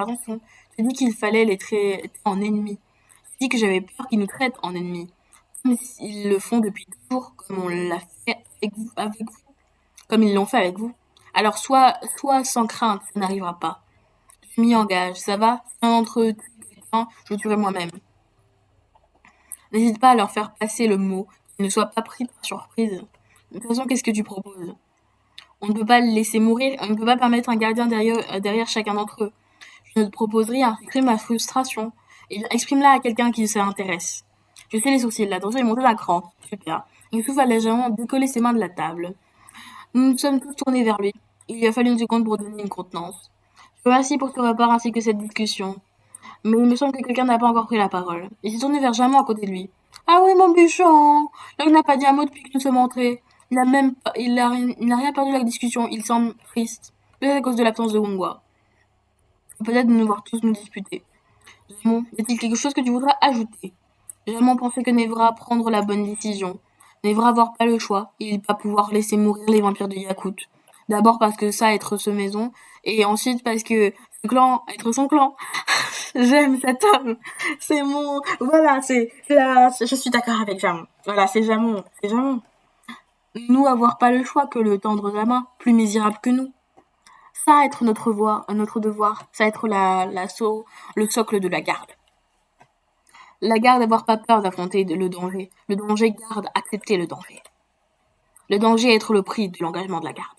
attention. J'ai dit qu'il fallait les traiter en ennemis. J'ai dit que j'avais peur qu'ils nous traitent en ennemis. Comme ils le font depuis toujours, comme on l'a fait avec vous, comme ils l'ont fait avec vous. Alors soit sans crainte, ça n'arrivera pas. Je m'y engage, ça va? Si un d'entre eux tue quelqu'un, je le tuerai moi-même. N'hésite pas à leur faire passer le mot, qu'ils ne soient pas pris par surprise. De toute façon, qu'est-ce que tu proposes? On ne peut pas le laisser mourir, on ne peut pas permettre un gardien derrière chacun d'entre eux. Je ne te propose rien, j'exprime ma frustration. Et exprime-la à quelqu'un qui s'intéresse. Je sais les sourcils, l'attention est montée d'un cran. Super. Il souffle légèrement décoller ses mains de la table. Nous nous sommes tous tournés vers lui. Il lui a fallu une seconde pour donner une contenance. Je vous remercie pour ce rapport ainsi que cette discussion. Mais il me semble que quelqu'un n'a pas encore pris la parole. Il s'est tourné vers Jamon à côté de lui. Ah oui, mon bûchon! L'homme n'a pas dit un mot depuis que nous sommes entrés. Il n'a rien perdu de la discussion. Il semble triste. Peut-être à cause de l'absence de Wongwa. Peut-être de nous voir tous nous disputer. Jamon, y a-t-il quelque chose que tu voudrais ajouter? Jamon pensait que Nevra prendre la bonne décision. Nevra avoir pas le choix. Il pas pouvoir laisser mourir les vampires de Yakut. D'abord parce que ça, être ce maison. Et ensuite parce que ce clan, être son clan. J'aime cet homme. C'est mon... Voilà, c'est là. Je suis d'accord avec Jamon. Voilà, c'est Jamon. C'est Jamon. Nous avoir pas le choix que le tendre la main, plus misérable que nous. Ça être notre devoir, ça être le socle de la garde. La garde, avoir pas peur d'affronter le danger. Le danger garde, accepter le danger. Le danger être le prix de l'engagement de la garde.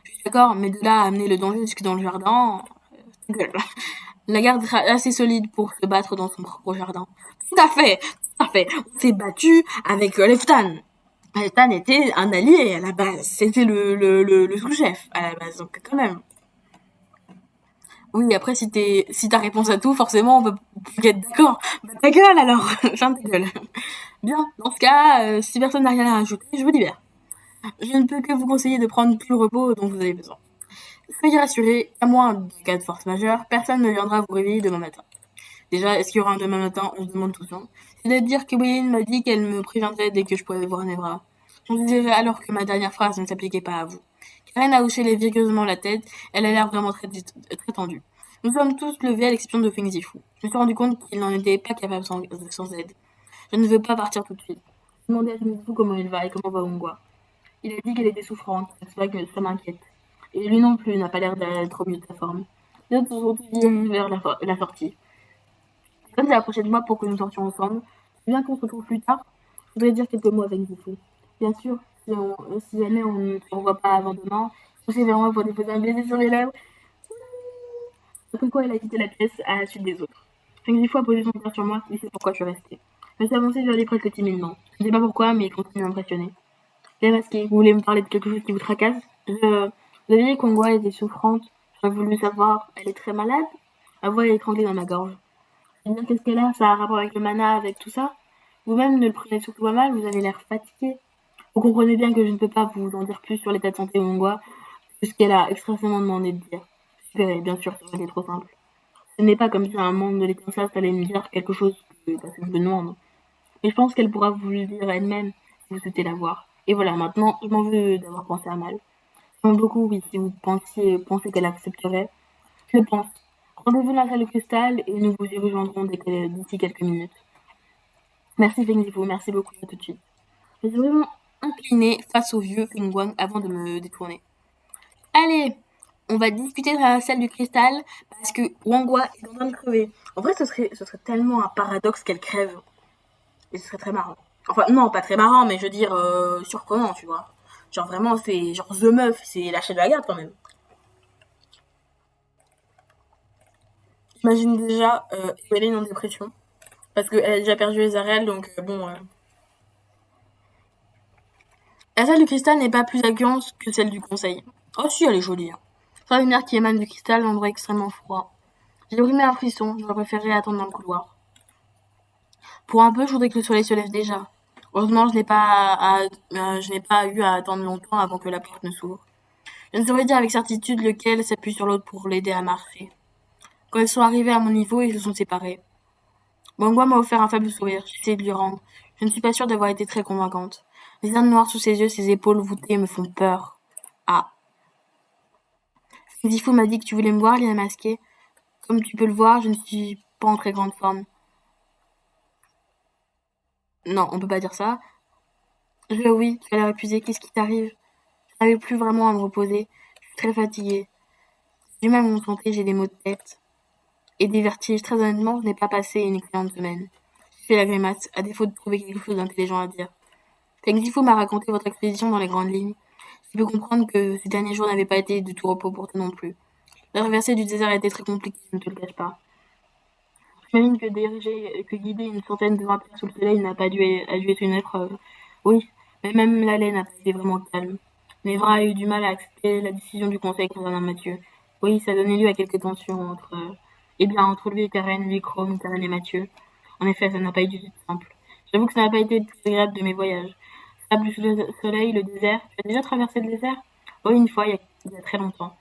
Je suis d'accord, mais de là à amener le danger jusque dans le jardin, gueule. La garde sera assez solide pour se battre dans son propre jardin. Tout à fait, tout à fait. On s'est battu avec Leftan. Leftan était un allié à la base. C'était le sous-chef à la base, donc quand même. Oui, après, si ta réponse à tout, forcément, on peut plus être d'accord. Bah, ta gueule, alors. Ferme ta gueule. Bien, dans ce cas, si personne n'a rien à ajouter, je vous libère. Je ne peux que vous conseiller de prendre tout le repos dont vous avez besoin. Soyez rassurés, à moins de cas de force majeure, personne ne viendra vous réveiller demain matin. Déjà, est-ce qu'il y aura un demain matin? On se demande tout ça. C'est-à-dire que Wayne m'a dit qu'elle me préviendrait dès que je pourrais voir Nevra. On dirait alors que ma dernière phrase ne s'appliquait pas à vous. Karen a hoché vigoureusement la tête, elle a l'air vraiment très tendue. Nous sommes tous levés à l'exception de Feng Zifu. Je me suis rendu compte qu'il n'en était pas capable sans aide. Je ne veux pas partir tout de suite. J'ai demandé à Feng Zifu comment il va et comment va Ongwa. Il a dit qu'elle était souffrante, c'est cela que ça m'inquiète. Et lui non plus n'a pas l'air d'être au mieux de sa forme. Les autres sont tous dirigés vers la sortie. Comme c'est la prochaine fois pour que nous sortions ensemble, c'est bien qu'on se retrouve plus tard. Je voudrais dire quelques mots avec Zifu. Bien sûr, si jamais on ne se revoit pas avant demain, poussez vers moi pour déposer un baiser sur les lèvres. Après quoi, elle a quitté la pièce à la suite des autres. Feng Zifu a posé son cœur sur moi, et c'est pourquoi je suis restée. Je me suis avancée vers lui presque timidement. Je ne sais pas pourquoi, mais il continue à m'impressionner. Les masqués, vous voulez me parler de quelque chose qui vous tracasse? Vous avez dit qu'Ongwa était souffrante. J'aurais voulu savoir, elle est très malade? Ma voix est étranglée dans ma gorge. Qu'est-ce qu'elle a? Ça a un rapport avec le mana, avec tout ça? Vous-même ne le prenez surtout pas mal, vous avez l'air fatigué. Vous comprenez bien que je ne peux pas vous en dire plus sur l'état de santé de Ongwa, puisqu'elle a expressément demandé de dire. Super, bien sûr, ça aurait été trop simple. Ce n'est pas comme si un membre de l'étincelle allait me dire quelque chose parce que je le demande. Mais je pense qu'elle pourra vous le dire elle-même si vous souhaitez la voir. Et voilà, maintenant, je m'en veux d'avoir pensé à mal. J'aime beaucoup, oui, si vous pensez qu'elle accepterait. Je le pense. Rendez-vous dans la salle de cristal et nous vous y rejoindrons d'ici quelques minutes. Merci Feng Zifu, merci beaucoup, à tout de suite. Je suis vraiment inclinée face au vieux Feng Guang avant de me détourner. Allez, on va discuter dans la salle du cristal parce que Wangwa est en train de crever. En vrai, ce serait tellement un paradoxe qu'elle crève. Et ce serait très marrant. Enfin, non, pas très marrant, mais je veux dire surprenant, tu vois. Genre vraiment, c'est genre The Meuf, c'est la chaîne de la garde quand même. J'imagine déjà Emeline en dépression. Parce qu'elle a déjà perdu les Ariel, donc bon. La salle du cristal n'est pas plus accueillante que celle du conseil. Oh si, elle est jolie. Hein. Sans lumière qui émane du cristal, l'endroit extrêmement froid. J'ai brimé un frisson, j'aurais préféré attendre dans le couloir. Pour un peu, je voudrais que le soleil se lève déjà. Heureusement, je n'ai pas eu à attendre longtemps avant que la porte ne s'ouvre. Je ne saurais dire avec certitude lequel s'appuie sur l'autre pour l'aider à marcher. Quand ils sont arrivés à mon niveau, ils se sont séparés. Bangwa m'a offert un faible sourire, j'ai essayé de lui rendre. Je ne suis pas sûre d'avoir été très convaincante. Les cernes noires sous ses yeux, ses épaules voûtées me font peur. Ah. Zifu m'a dit que tu voulais me voir, Lina masquée. Comme tu peux le voir, je ne suis pas en très grande forme. Non, on peut pas dire ça. Oui, tu as l'air épuisée, qu'est-ce qui t'arrive? Je n'arrive plus vraiment à me reposer. Je suis très fatiguée. J'ai du mal à me concentrer, j'ai des maux de tête. Et des vertiges. Très honnêtement, je n'ai pas passé une excellente semaine. J'ai fait la grimace, à défaut de trouver quelque chose d'intelligent à dire. Feng Zifu m'a raconté votre expédition dans les grandes lignes. Je peux comprendre que ces derniers jours n'avaient pas été du tout repos pour toi non plus. La traversée du désert a été très compliquée, je ne te le cache pas. J'imagine que guider une centaine de vampires sous le soleil a dû être une épreuve. Oui, mais même l'haleine n'a pas été vraiment calme. Nevra a eu du mal à accepter la décision du conseil concernant Mathieu. Oui, ça a donné lieu à quelques tensions entre lui et Karen, lui, Chrome, Karen et Mathieu. En effet, ça n'a pas été simple. J'avoue que ça n'a pas été le plus agréable de mes voyages. Sable sous le soleil, le désert. Tu as déjà traversé le désert? Oui, une fois, il y a très longtemps.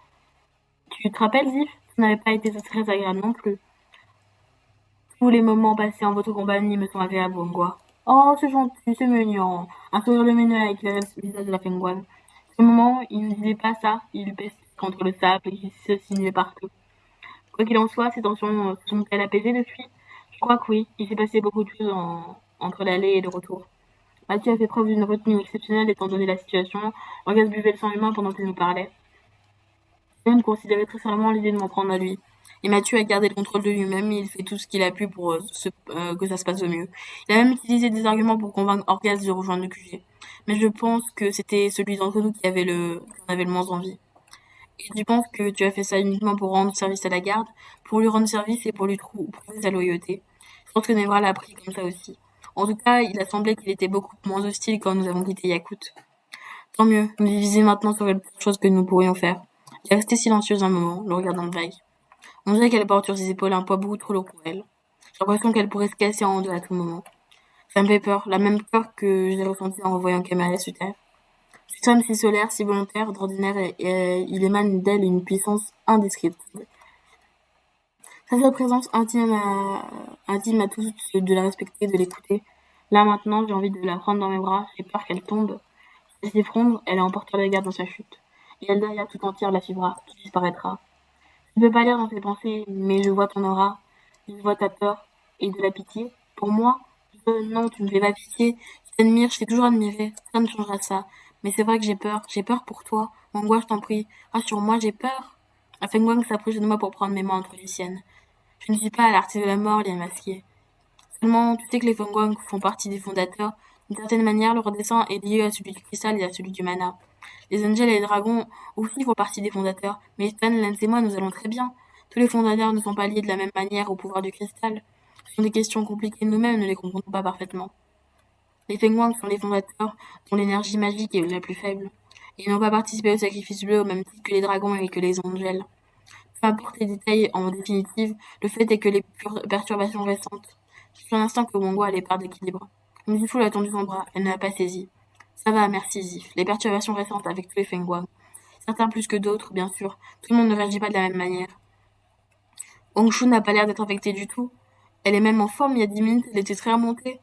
Tu te rappelles, Zif? Ça n'avait pas été très agréable non plus. Tous les moments passés en votre compagnie me sont agréables, Wangwa. Oh, c'est gentil, c'est mignon. Un sourire lumineux avec le visage de la Fengwan. Ce moment, il ne disait pas ça, il pestait contre le sable et il se signait partout. Quoi qu'il en soit, ces tensions se sont-elles apaisées depuis? Je crois que oui, il s'est passé beaucoup de choses entre l'aller et le retour. Mathieu a fait preuve d'une retenue exceptionnelle étant donné la situation. Orgaz buvait le sang humain pendant qu'il nous parlait. J'ai même considéré très sérieusement l'idée de m'en prendre à lui. Et Mathieu a gardé le contrôle de lui-même, il fait tout ce qu'il a pu pour que ça se passe au mieux. Il a même utilisé des arguments pour convaincre Orgaz de rejoindre le QG. Mais je pense que c'était celui d'entre nous qui avait qui en avait le moins envie. Et tu penses que tu as fait ça uniquement pour rendre service à la garde, pour lui rendre service et pour lui prouver sa loyauté. Je pense que Nevra l'a appris comme ça aussi. En tout cas, il a semblé qu'il était beaucoup moins hostile quand nous avons quitté Yakut. Tant mieux, nous diviser maintenant sur les choses que nous pourrions faire. Elle est restée silencieuse un moment, le regardant de vague. On dirait qu'elle porte sur ses épaules un poids beaucoup trop lourd pour elle. J'ai l'impression qu'elle pourrait se casser en deux à tout moment. Ça me fait peur, la même peur que j'ai ressentie en revoyant Kamala se taire. Cet homme si solaire, si volontaire, d'ordinaire, il émane d'elle une puissance indescriptible. Sa seule présence intime à tous de la respecter, de l'écouter. Là maintenant, j'ai envie de la prendre dans mes bras, j'ai peur qu'elle tombe. Si elle s'effondre, elle emportera les gardes dans sa chute. Et elle derrière tout entière la suivra, tout disparaîtra. Je ne peux pas lire dans tes pensées, mais je vois ton aura, je vois ta peur et de la pitié. Pour moi, non, tu ne me fais pas pitié. Je t'admire, je t'ai toujours admiré. Ça ne changera ça. Mais c'est vrai que j'ai peur pour toi. Mangua, je t'en prie, rassure-moi, j'ai peur. Feng s'approche de moi pour prendre mes mains entre les siennes. Je ne suis pas à l'artiste de la mort, les masqués. Seulement, tu sais que les Feng font partie des fondateurs. D'une certaine manière, leur dessin est lié à celui du cristal et à celui du mana. Les angels et les dragons aussi font partie des fondateurs, mais Stan, Lance et moi, nous allons très bien. Tous les fondateurs ne sont pas liés de la même manière au pouvoir du cristal. Ce sont des questions compliquées, nous-mêmes ne les comprenons pas parfaitement. Les Feng sont les fondateurs dont l'énergie magique est la plus faible. Ils n'ont pas participé au sacrifice bleu au même titre que les dragons et que les angels. Peu importe les détails en définitive, le fait est que les perturbations récentes. C'est un instant que Mongo allait perdre l'équilibre. Mzifu a tendu son bras, elle ne l'a pas saisi. Ça va, merci Zif. Les perturbations récentes avec tous les Fengwang. Certains plus que d'autres, bien sûr. Tout le monde ne réagit pas de la même manière. Hongshu n'a pas l'air d'être affectée du tout. Elle est même en forme, il y a 10 minutes, elle était très remontée.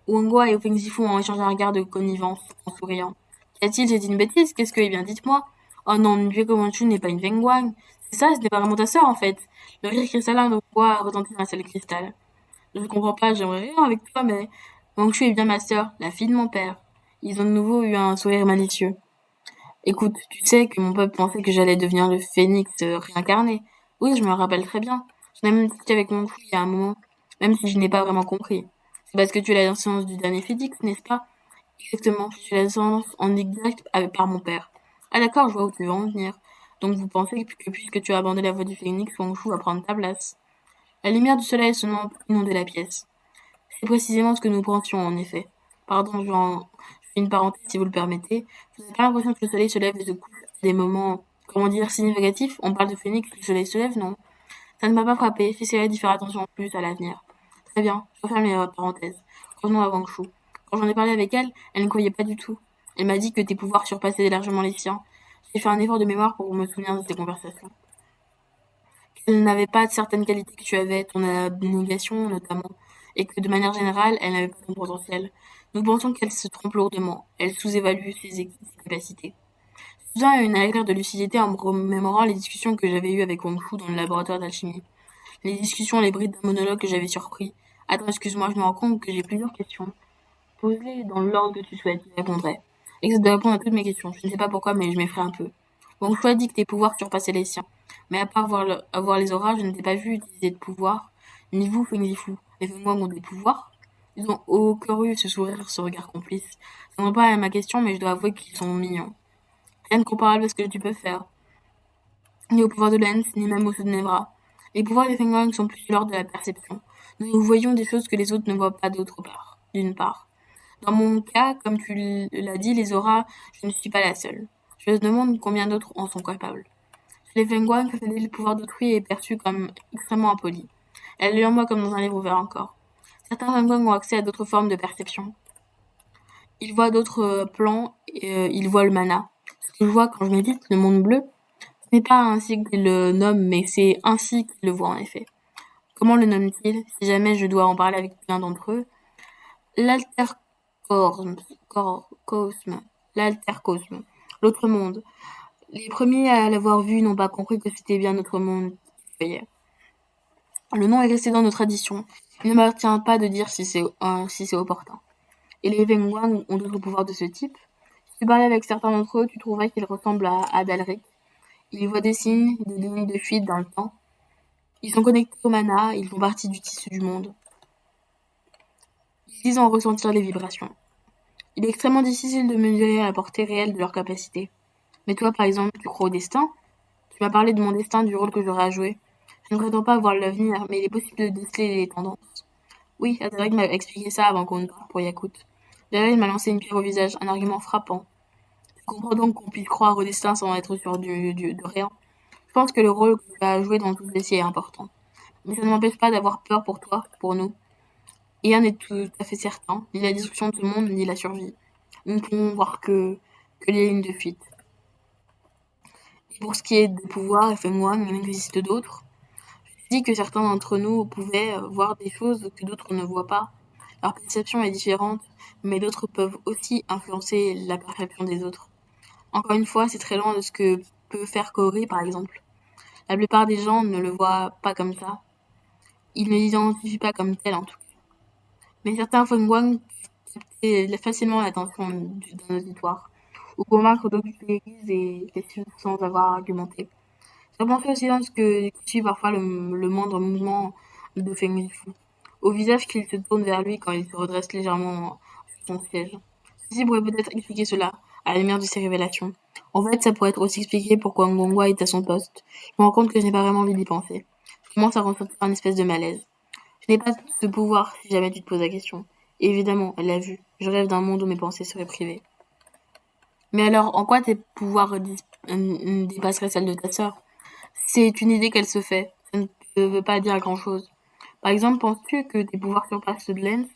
Wangwa et Feng Zifu ont échangé un regard de connivence, en souriant. Qu'y a-t-il, j'ai dit une bêtise, qu'est-ce que, eh bien, dites-moi. Oh non, une vieille comme Hongshu n'est pas une Fengwang. C'est ça, ce n'est pas vraiment ta sœur, en fait. Le rire cristallin de Wangwa a retenti dans la salle cristal. Je ne comprends pas, j'aimerais rire avec toi, mais Wangshu est bien ma sœur, la fille de mon père. Ils ont de nouveau eu un sourire malicieux. Écoute, tu sais que mon peuple pensait que j'allais devenir le phénix réincarné. Oui, je me rappelle très bien. J'en ai même discuté avec Wangshu il y a un moment, même si je n'ai pas vraiment compris. C'est parce que tu es la descendance du dernier phénix, n'est-ce pas? Exactement, je suis la descendance en direct par mon père. Ah d'accord, je vois où tu veux en venir. Donc vous pensez que puisque tu as abandonné la voie du phénix, Wangshu va prendre ta place. La lumière du soleil seulement inondait la pièce. C'est précisément ce que nous pensions, en effet. Pardon, je fais une parenthèse si vous le permettez. Vous n'avez pas l'impression que le soleil se lève et se couche à des moments, comment dire, significatifs? On parle de phénix, le soleil se lève, non? Ça ne m'a pas frappé, j'essaierai d'y faire attention en plus à l'avenir. Très bien, je referme les parenthèses. Revenons à Wangshu. Quand j'en ai parlé avec elle, elle ne croyait pas du tout. Elle m'a dit que tes pouvoirs surpassaient largement les siens. J'ai fait un effort de mémoire pour me souvenir de ces conversations. Elle n'avait pas certaines qualités que tu avais, ton abnégation notamment, et que de manière générale, elle n'avait pas ton potentiel. Nous pensons qu'elle se trompe lourdement, elle sous-évalue ses capacités. Je souviens une éclair de lucidité en me remémorant les discussions que j'avais eues avec Wang Fu dans le laboratoire d'alchimie. Les discussions, les brides d'un monologue que j'avais surpris. Attends, excuse-moi, je me rends compte que j'ai plusieurs questions. Pose-les dans l'ordre que tu souhaites, je répondrai. Essaie de répondre à toutes mes questions. Je ne sais pas pourquoi, mais je m'effraie un peu. Wang Fu a dit que tes pouvoirs surpassaient les siens. Mais à part avoir les auras, je ne t'ai pas vu utiliser de pouvoir. Ni vous, Feng Zifu. Les Feng Wang ont des pouvoirs. Ils ont au cœur eu ce sourire, ce regard complice. Ça ne répond pas à ma question, mais je dois avouer qu'ils sont mignons. Rien de comparable à ce que tu peux faire. Ni au pouvoir de Lens, ni même au saut de Nevra. Les pouvoirs des Feng Wang sont plus de l'ordre de la perception. Nous voyons des choses que les autres ne voient pas d'autre part, d'une part. Dans mon cas, comme tu l'as dit, les auras, je ne suis pas la seule. Je me demande combien d'autres en sont capables. Chez les Fenghuang, posséder le pouvoir d'autrui est perçu comme extrêmement impoli. Elle lit en moi comme dans un livre ouvert encore. Certains Fenghuang ont accès à d'autres formes de perception. Ils voient d'autres plans, et ils voient le mana. Ce que je vois quand je médite, le monde bleu, ce n'est pas ainsi qu'ils le nomment, mais c'est ainsi qu'ils le voient en effet. Comment le nomment-ils? Si jamais je dois en parler avec l'un d'entre eux, l'altercosme, l'altercosme, l'autre monde. Les premiers à l'avoir vu n'ont pas compris que c'était bien notre monde qu'ils voyaient. Le nom est resté dans nos traditions. Il ne m'appartient pas de dire si c'est opportun. Et les Feng Wang ont d'autres pouvoirs de ce type. Si tu parlais avec certains d'entre eux, tu trouverais qu'ils ressemblent à Dalric. Ils voient des signes, des lignes de fuite dans le temps. Ils sont connectés au mana, ils font partie du tissu du monde. Ils disent en ressentir les vibrations. Il est extrêmement difficile de mesurer la portée réelle de leurs capacités. Mais toi, par exemple, tu crois au destin? Tu m'as parlé de mon destin, du rôle que j'aurai à jouer. Je ne prétends pas voir l'avenir, mais il est possible de déceler les tendances. Oui, Adrien m'a expliqué ça avant qu'on ne parte pour Yakut. D'ailleurs, il m'a lancé une pierre au visage, un argument frappant. Je comprends donc qu'on puisse croire au destin sans être sûr de rien. Je pense que le rôle que tu as joué dans tout ceci est important. Mais ça ne m'empêche pas d'avoir peur pour toi, pour nous. Et rien n'est tout à fait certain, ni la destruction de tout le monde, ni la survie. Nous ne pouvons voir que les lignes de fuite. Et pour ce qui est des pouvoirs, fais-moi, il en existe d'autres. Je dis que certains d'entre nous pouvaient voir des choses que d'autres ne voient pas. Leur perception est différente, mais d'autres peuvent aussi influencer la perception des autres. Encore une fois, c'est très loin de ce que peut faire Cory, par exemple. La plupart des gens ne le voient pas comme ça. Ils ne l'identifient pas comme tel, en tout cas. Mais certains Fengwang peuvent capter facilement l'attention d'un auditoire, ou convaincre d'occuper les questions sans avoir argumenté. J'ai pensé au silence qui suit parfois le moindre mouvement de Feng Zifu, au visage qu'il se tourne vers lui quand il se redresse légèrement sur son siège. Ceci pourrait peut-être expliquer cela, à la lumière de ses révélations. En fait, ça pourrait être aussi expliqué pourquoi Ngongwa est à son poste. Je me rends compte que je n'ai pas vraiment envie d'y penser. Je commence à ressentir un espèce de malaise. Je n'ai pas ce pouvoir si jamais tu te poses la question. Et évidemment, elle l'a vu. Je rêve d'un monde où mes pensées seraient privées. Mais alors, en quoi tes pouvoirs dépasseraient celles de ta sœur? C'est une idée qu'elle se fait. Ça ne veut pas dire grand-chose. Par exemple, penses-tu que tes pouvoirs surpassent ceux de Lens?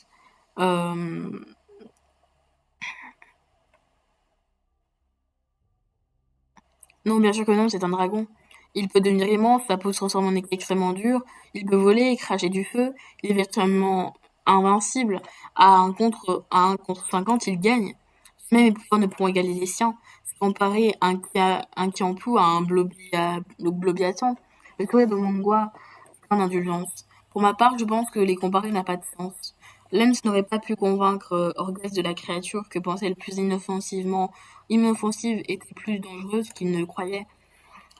Non, bien sûr que non, c'est un dragon. Il peut devenir immense, sa peau se transforme en extrêmement dure, il peut voler, cracher du feu, il est virtuellement invincible. À un contre 50, il gagne. Même mes pouvoirs ne pourront égaler les siens. C'est comparer un Kiampu à un Blobiatan. Le sourire de Mongwa en indulgence. Pour ma part, je pense que les comparer n'a pas de sens. Lens n'aurait pas pu convaincre Orgaz de la créature que pensait le plus inoffensive était plus dangereuse qu'il ne le croyait.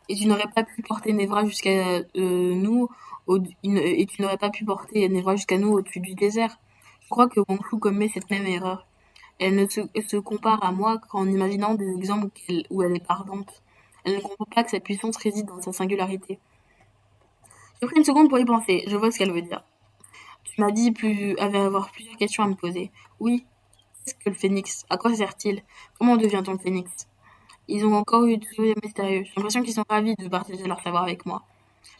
Et tu n'aurais pas pu porter Nevra jusqu'à nous, et tu n'aurais pas pu porter Nevra jusqu'à nous au-dessus du désert. Je crois que Wangfu commet cette même erreur. Elle se compare à moi qu'en imaginant des exemples où elle est pardante. Elle ne comprend pas que sa puissance réside dans sa singularité. J'ai pris une seconde pour y penser. Je vois ce qu'elle veut dire. Tu m'as dit avoir plusieurs questions à me poser. Oui. Qu'est-ce que le phénix? À quoi sert-il? Comment devient-on le phénix? Ils ont encore eu des souvenirs mystérieux. J'ai l'impression qu'ils sont ravis de partager leur savoir avec moi.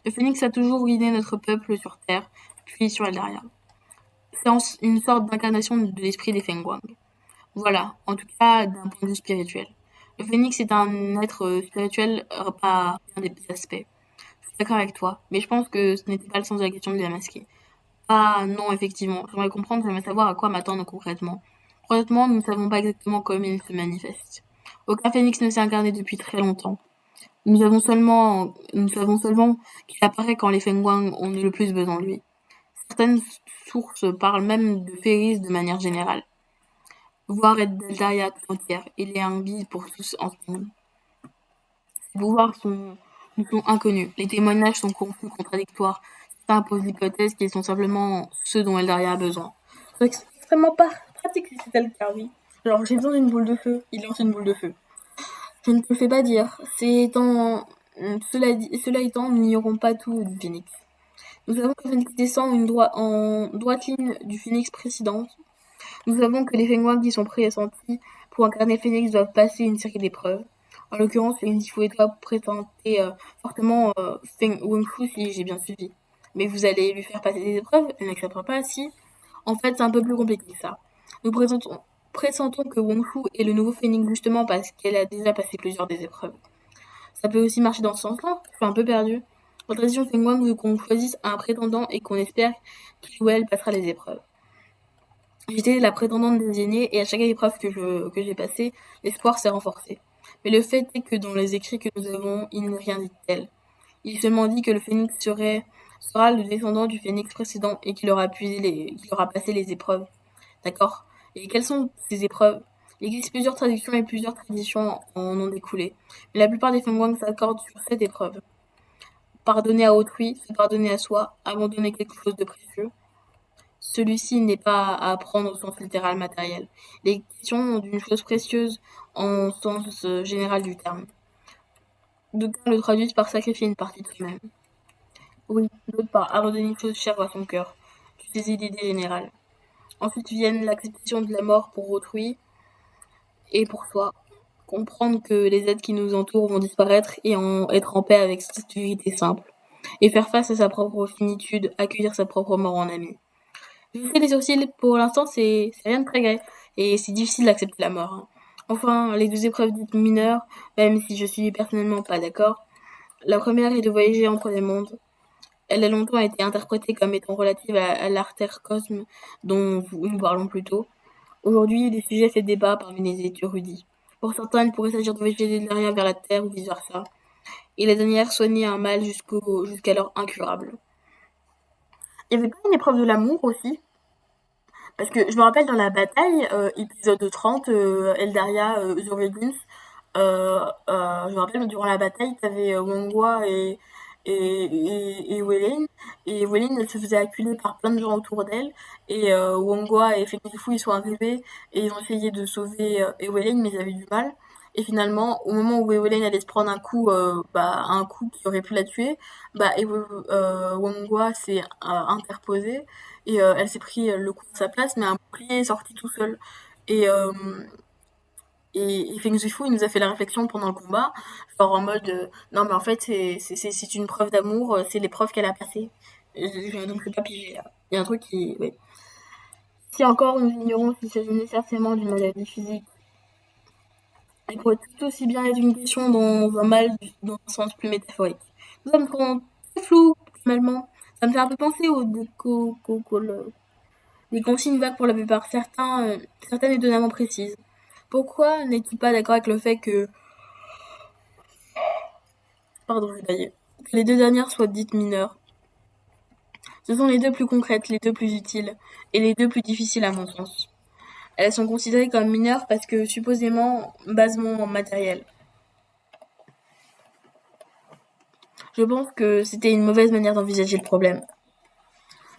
Le phénix a toujours guidé notre peuple sur Terre, puis sur Eldaria. C'est une sorte d'incarnation de l'esprit des Fengwang. Voilà, en tout cas d'un point de vue spirituel. Le phénix est un être spirituel par bien des aspects. Je suis d'accord avec toi, mais je pense que ce n'était pas le sens de la question de la masquer. Ah non, effectivement, j'aimerais savoir à quoi m'attendre concrètement. Honnêtement, nous ne savons pas exactement comment il se manifeste. Aucun phénix ne s'est incarné depuis très longtemps. Nous savons seulement qu'il apparaît quand les Fengwang ont le plus besoin de lui. Certaines sources parlent même de Féris de manière générale, voire d'Eldaria tout entière. Il est un guide pour tous en ce monde. Ces pouvoirs nous sont inconnus. Les témoignages sont confus, contradictoires. Ça impose l'hypothèse qu'ils sont simplement ceux dont Eldaria a besoin. C'est extrêmement pratique si c'était le cas, oui. Genre, j'ai besoin d'une boule de feu, il lance une boule de feu. Je ne te le fais pas dire. Cela étant, nous n'ignorons pas tout du phénix. Nous savons que le phénix descend en droite ligne du phénix précédent. Nous savons que les Fengwang qui sont pressentis pour incarner Phénix doivent passer une série d'épreuves. En l'occurrence, il faut être présenter fortement Feng Wengfu si j'ai bien suivi. Mais vous allez lui faire passer des épreuves, elle n'acceptera pas si. En fait, c'est un peu plus compliqué que ça. Nous pressentons que Wengfu est le nouveau Phénix justement parce qu'elle a déjà passé plusieurs des épreuves. Ça peut aussi marcher dans ce sens-là, je suis un peu perdue. En tradition Fengwang veut qu'on choisisse un prétendant et qu'on espère qu'il ou elle passera les épreuves. J'étais la prétendante désignée et à chaque épreuve que j'ai passée, l'espoir s'est renforcé. Mais le fait est que dans les écrits que nous avons, il n'est rien dit de tel. Il est seulement dit que le phénix sera le descendant du phénix précédent et qu'il aura passé les épreuves. D'accord? Et quelles sont ces épreuves? Il existe plusieurs traductions et plusieurs traditions en ont découlé, mais la plupart des Fenghuang s'accordent sur cette épreuve. Pardonner à autrui, se pardonner à soi, abandonner quelque chose de précieux. Celui-ci n'est pas à prendre au sens littéral matériel. Il est question d'une chose précieuse en sens général du terme. D'aucuns le traduisent par sacrifier une partie de soi-même. Oui, d'autres par abandonner une chose chère à son cœur. Tu saisis l'idée générale. Ensuite viennent l'acceptation de la mort pour autrui et pour soi. Comprendre que les êtres qui nous entourent vont disparaître et être en paix avec cette vérité simple. Et faire face à sa propre finitude, accueillir sa propre mort en ami. Je fais des sourcils, pour l'instant, c'est rien de très grave. Et c'est difficile d'accepter la mort, hein. Enfin, les deux épreuves dites mineures, même si je suis personnellement pas d'accord. La première est de voyager entre les mondes. Elle a longtemps été interprétée comme étant relative à l'artère-cosme dont nous parlons plus tôt. Aujourd'hui, le sujet fait débat parmi les érudits. Pour certains, il pourrait s'agir de voyager de l'arrière vers la Terre ou vice-versa. Et la dernière soigner un mal jusqu'alors incurable. Il y avait pas une épreuve de l'amour aussi? Parce que je me rappelle dans la bataille, épisode 30, Eldaria, The Radiance, je me rappelle durant la bataille, t'avais Wangwa et Welen. Et Welen, elle se faisait acculer par plein de gens autour d'elle. Et Wangwa et Feng Zifu, ils sont arrivés et ils ont essayé de sauver Welen, mais ils avaient du mal. Et finalement, au moment où Welen allait se prendre un coup qui aurait pu la tuer, Wangwa s'est interposé et elle s'est pris le coup de sa place, mais un bouclier est sorti tout seul. Et, euh, et Feng Zifu, il nous a fait la réflexion pendant le combat, genre en mode non, mais en fait, c'est une preuve d'amour, c'est l'épreuve qu'elle a passée. Donc, c'est pas pigé là. Il y a un truc qui. Oui. Si encore nous ignorons s'il s'agit nécessairement d'une maladie physique, elle pourrait tout aussi bien être une question dans un mal, dans un sens plus métaphorique. Nous sommes très flous, finalement. Ça me fait un peu penser des consignes vagues pour la plupart, certaines étonnamment précises. Pourquoi n'es-tu pas d'accord avec le fait que, pardon, je vais bailler, que les deux dernières soient dites mineures? Ce sont les deux plus concrètes, les deux plus utiles, et les deux plus difficiles à mon sens. Elles sont considérées comme mineures parce que supposément basement matérielles. Je pense que c'était une mauvaise manière d'envisager le problème.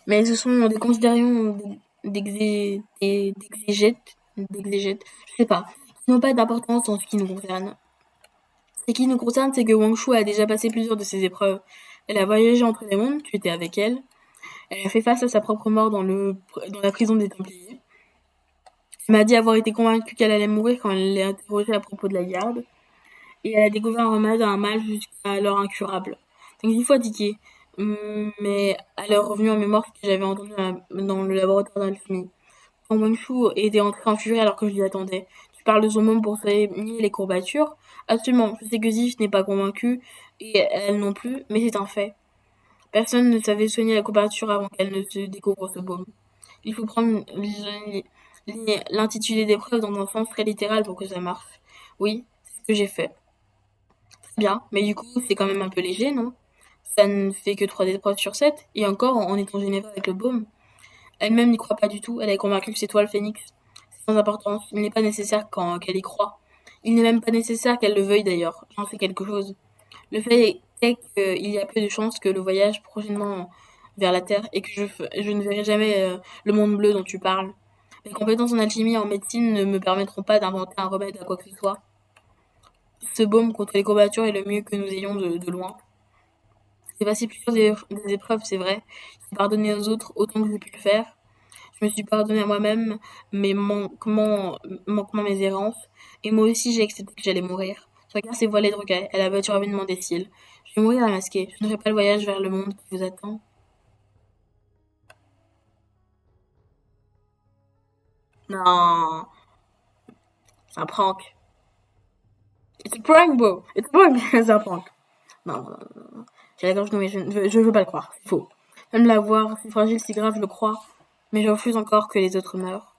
Mais ce sont des considérations d'exégètes, je sais pas, qui n'ont pas d'importance dans ce qui nous concerne. Ce qui nous concerne, c'est que Wang Shu a déjà passé plusieurs de ces épreuves. Elle a voyagé entre les mondes, tu étais avec elle. Elle a fait face à sa propre mort dans la prison des Templiers. Elle m'a dit avoir été convaincue qu'elle allait mourir quand elle l'a interrogée à propos de la garde. Et elle a découvert un remède à un mal jusqu'alors incurable. Donc 10 fois tiqué. Mais elle est revenue en mémoire ce que j'avais entendu dans le laboratoire d'alchimie. Quand Wenshu était entré en furie alors que je l'y attendais. Tu parles de son môme pour soigner les courbatures? Absolument. Je sais que Zif n'est pas convaincue, et elle non plus, mais c'est un fait. Personne ne savait soigner la courbature avant qu'elle ne se découvre ce baume. Il faut prendre l'intitulé des preuves dans un sens très littéral pour que ça marche. Oui, c'est ce que j'ai fait. Très bien, mais du coup, c'est quand même un peu léger, non? Ça ne fait que 3 épreuves sur 7, et encore en étant généreux avec le baume. Elle-même n'y croit pas du tout, elle est convaincue que c'est toi le phénix. C'est sans importance, il n'est pas nécessaire qu'elle y croie. Il n'est même pas nécessaire qu'elle le veuille d'ailleurs, j'en sais quelque chose. Le fait est qu'il y a peu de chances que le voyage prochainement vers la Terre et que je ne verrai jamais le monde bleu dont tu parles. Mes compétences en alchimie et en médecine ne me permettront pas d'inventer un remède à quoi que ce soit. Ce baume contre les courbatures est le mieux que nous ayons de loin. J'ai passé plusieurs des épreuves, c'est vrai. J'ai pardonné aux autres autant que j'ai pu le faire. Je me suis pardonné à moi-même mes manquements, mes errances. Et moi aussi, j'ai accepté que j'allais mourir. Regarde ces voilées de rocaille, elle a battu rapidement des cils. Je vais mourir à masquer. Je ne ferai pas le voyage vers le monde qui vous attend. Non, c'est un prank. It's a prank, bro. It's a prank. C'est un prank. Non, non, non, non. J'ai la gorge nouée, je veux pas le croire. C'est faux. Même la voir, si fragile, si grave, je le crois. Mais je refuse encore que les autres meurent.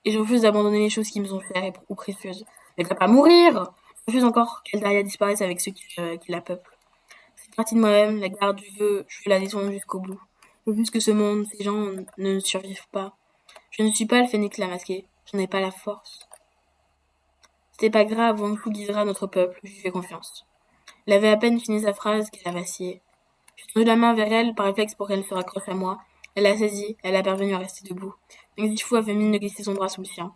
Et je refuse d'abandonner les choses qui me sont chères ou précieuses. Elle va pas mourir! Je refuse encore qu'Eldaria disparaisse avec ceux qui la peuplent. Cette partie de moi-même, la garde, je veux la descendre jusqu'au bout. Je refuse que ce monde, ces gens ne survivent pas. Je ne suis pas le phénix la masqué. Je n'ai pas la force. C'est pas grave, Wang Fu guidera notre peuple, je lui fais confiance. Elle avait à peine fini sa phrase qu'elle a vacillé. J'ai tendu la main vers elle, par réflexe pour qu'elle se raccroche à moi. Elle l'a saisie, elle a parvenu à rester debout. Meng Zifu a fait mine de glisser son bras sous le sien.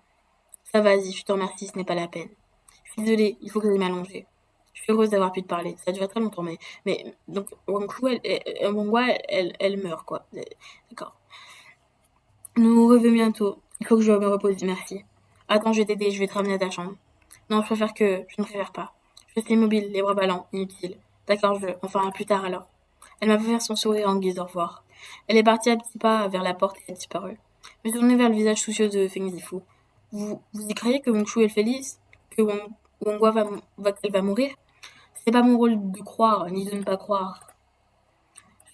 Ça va, Zi, je te remercie, ce n'est pas la peine. Je suis désolée, il faut que j'aille m'allonger. Je suis heureuse d'avoir pu te parler. Ça a duré très longtemps, mais donc, Wang Fu, Wangwa, elle meurt, quoi. D'accord. Nous nous reverrons bientôt. Il faut que je me repose, merci. Attends, je vais t'aider, je vais te ramener à ta chambre. Non, je ne préfère pas. Je suis immobile, les bras ballants, inutile. D'accord, enfin, plus tard alors. Elle m'a fait faire son sourire en guise de revoir. Elle est partie à petits pas vers la porte et a disparu. Je me suis tournée vers le visage soucieux de Feng Zifu. Vous y croyez que Wang Shu est felice? Que Wangwa qu'elle va mourir? C'est pas mon rôle de croire, ni de ne pas croire.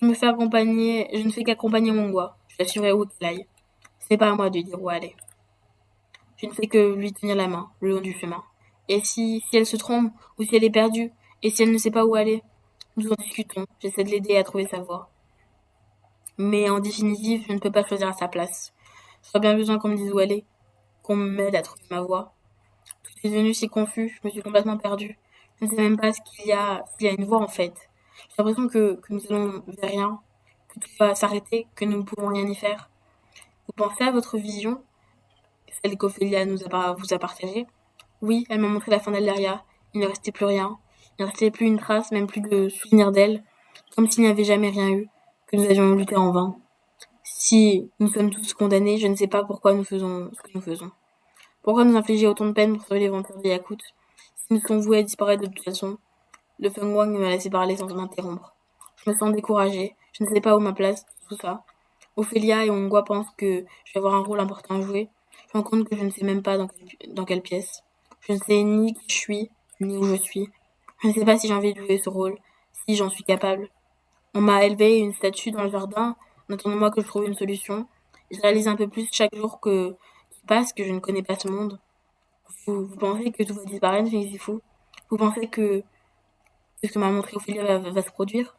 Je ne fais qu'accompagner Wangwa. Je l'assurerai où qu'elle aille. Ce n'est pas à moi de dire où aller. Je ne fais que lui tenir la main, le long du chemin. Et si elle se trompe, ou si elle est perdue, et si elle ne sait pas où aller, nous en discutons. J'essaie de l'aider à trouver sa voie. Mais en définitive, je ne peux pas choisir à sa place. J'aurais bien besoin qu'on me dise où aller, qu'on m'aide à trouver ma voie. Tout est devenu si confus, je me suis complètement perdue. Je ne sais même pas s'il y a une voie en fait. J'ai l'impression que nous allons vers rien, que tout va s'arrêter, que nous ne pouvons rien y faire. Vous pensez à votre vision, celle qu'Ophélia vous a partagée? Oui, elle m'a montré la fin d'Alderia. Il ne restait plus rien. Il ne restait plus une trace, même plus de souvenir d'elle, comme s'il n'y avait jamais rien eu, que nous avions lutté en vain. Si nous sommes tous condamnés, je ne sais pas pourquoi nous faisons ce que nous faisons. Pourquoi nous infliger autant de peine pour sauver les vampires de Yakut? Si nous sommes voués à disparaître de toute façon, le Feng Wang m'a laissé parler sans m'interrompre. Je me sens découragée. Je ne sais pas où ma place, tout ça. Ophélia et Ongwa pensent que je vais avoir un rôle important à jouer. Je me rends compte que je ne sais même pas dans quelle pièce. Je ne sais ni qui je suis, ni où je suis. Je ne sais pas si j'ai envie de jouer ce rôle, si j'en suis capable. On m'a élevé une statue dans le jardin, en attendant moi que je trouve une solution. Je réalise un peu plus chaque jour qui passe que je ne connais pas ce monde. Vous pensez que tout va disparaître, c'est fou? Vous pensez que ce que m'a montré Ophélia va se produire?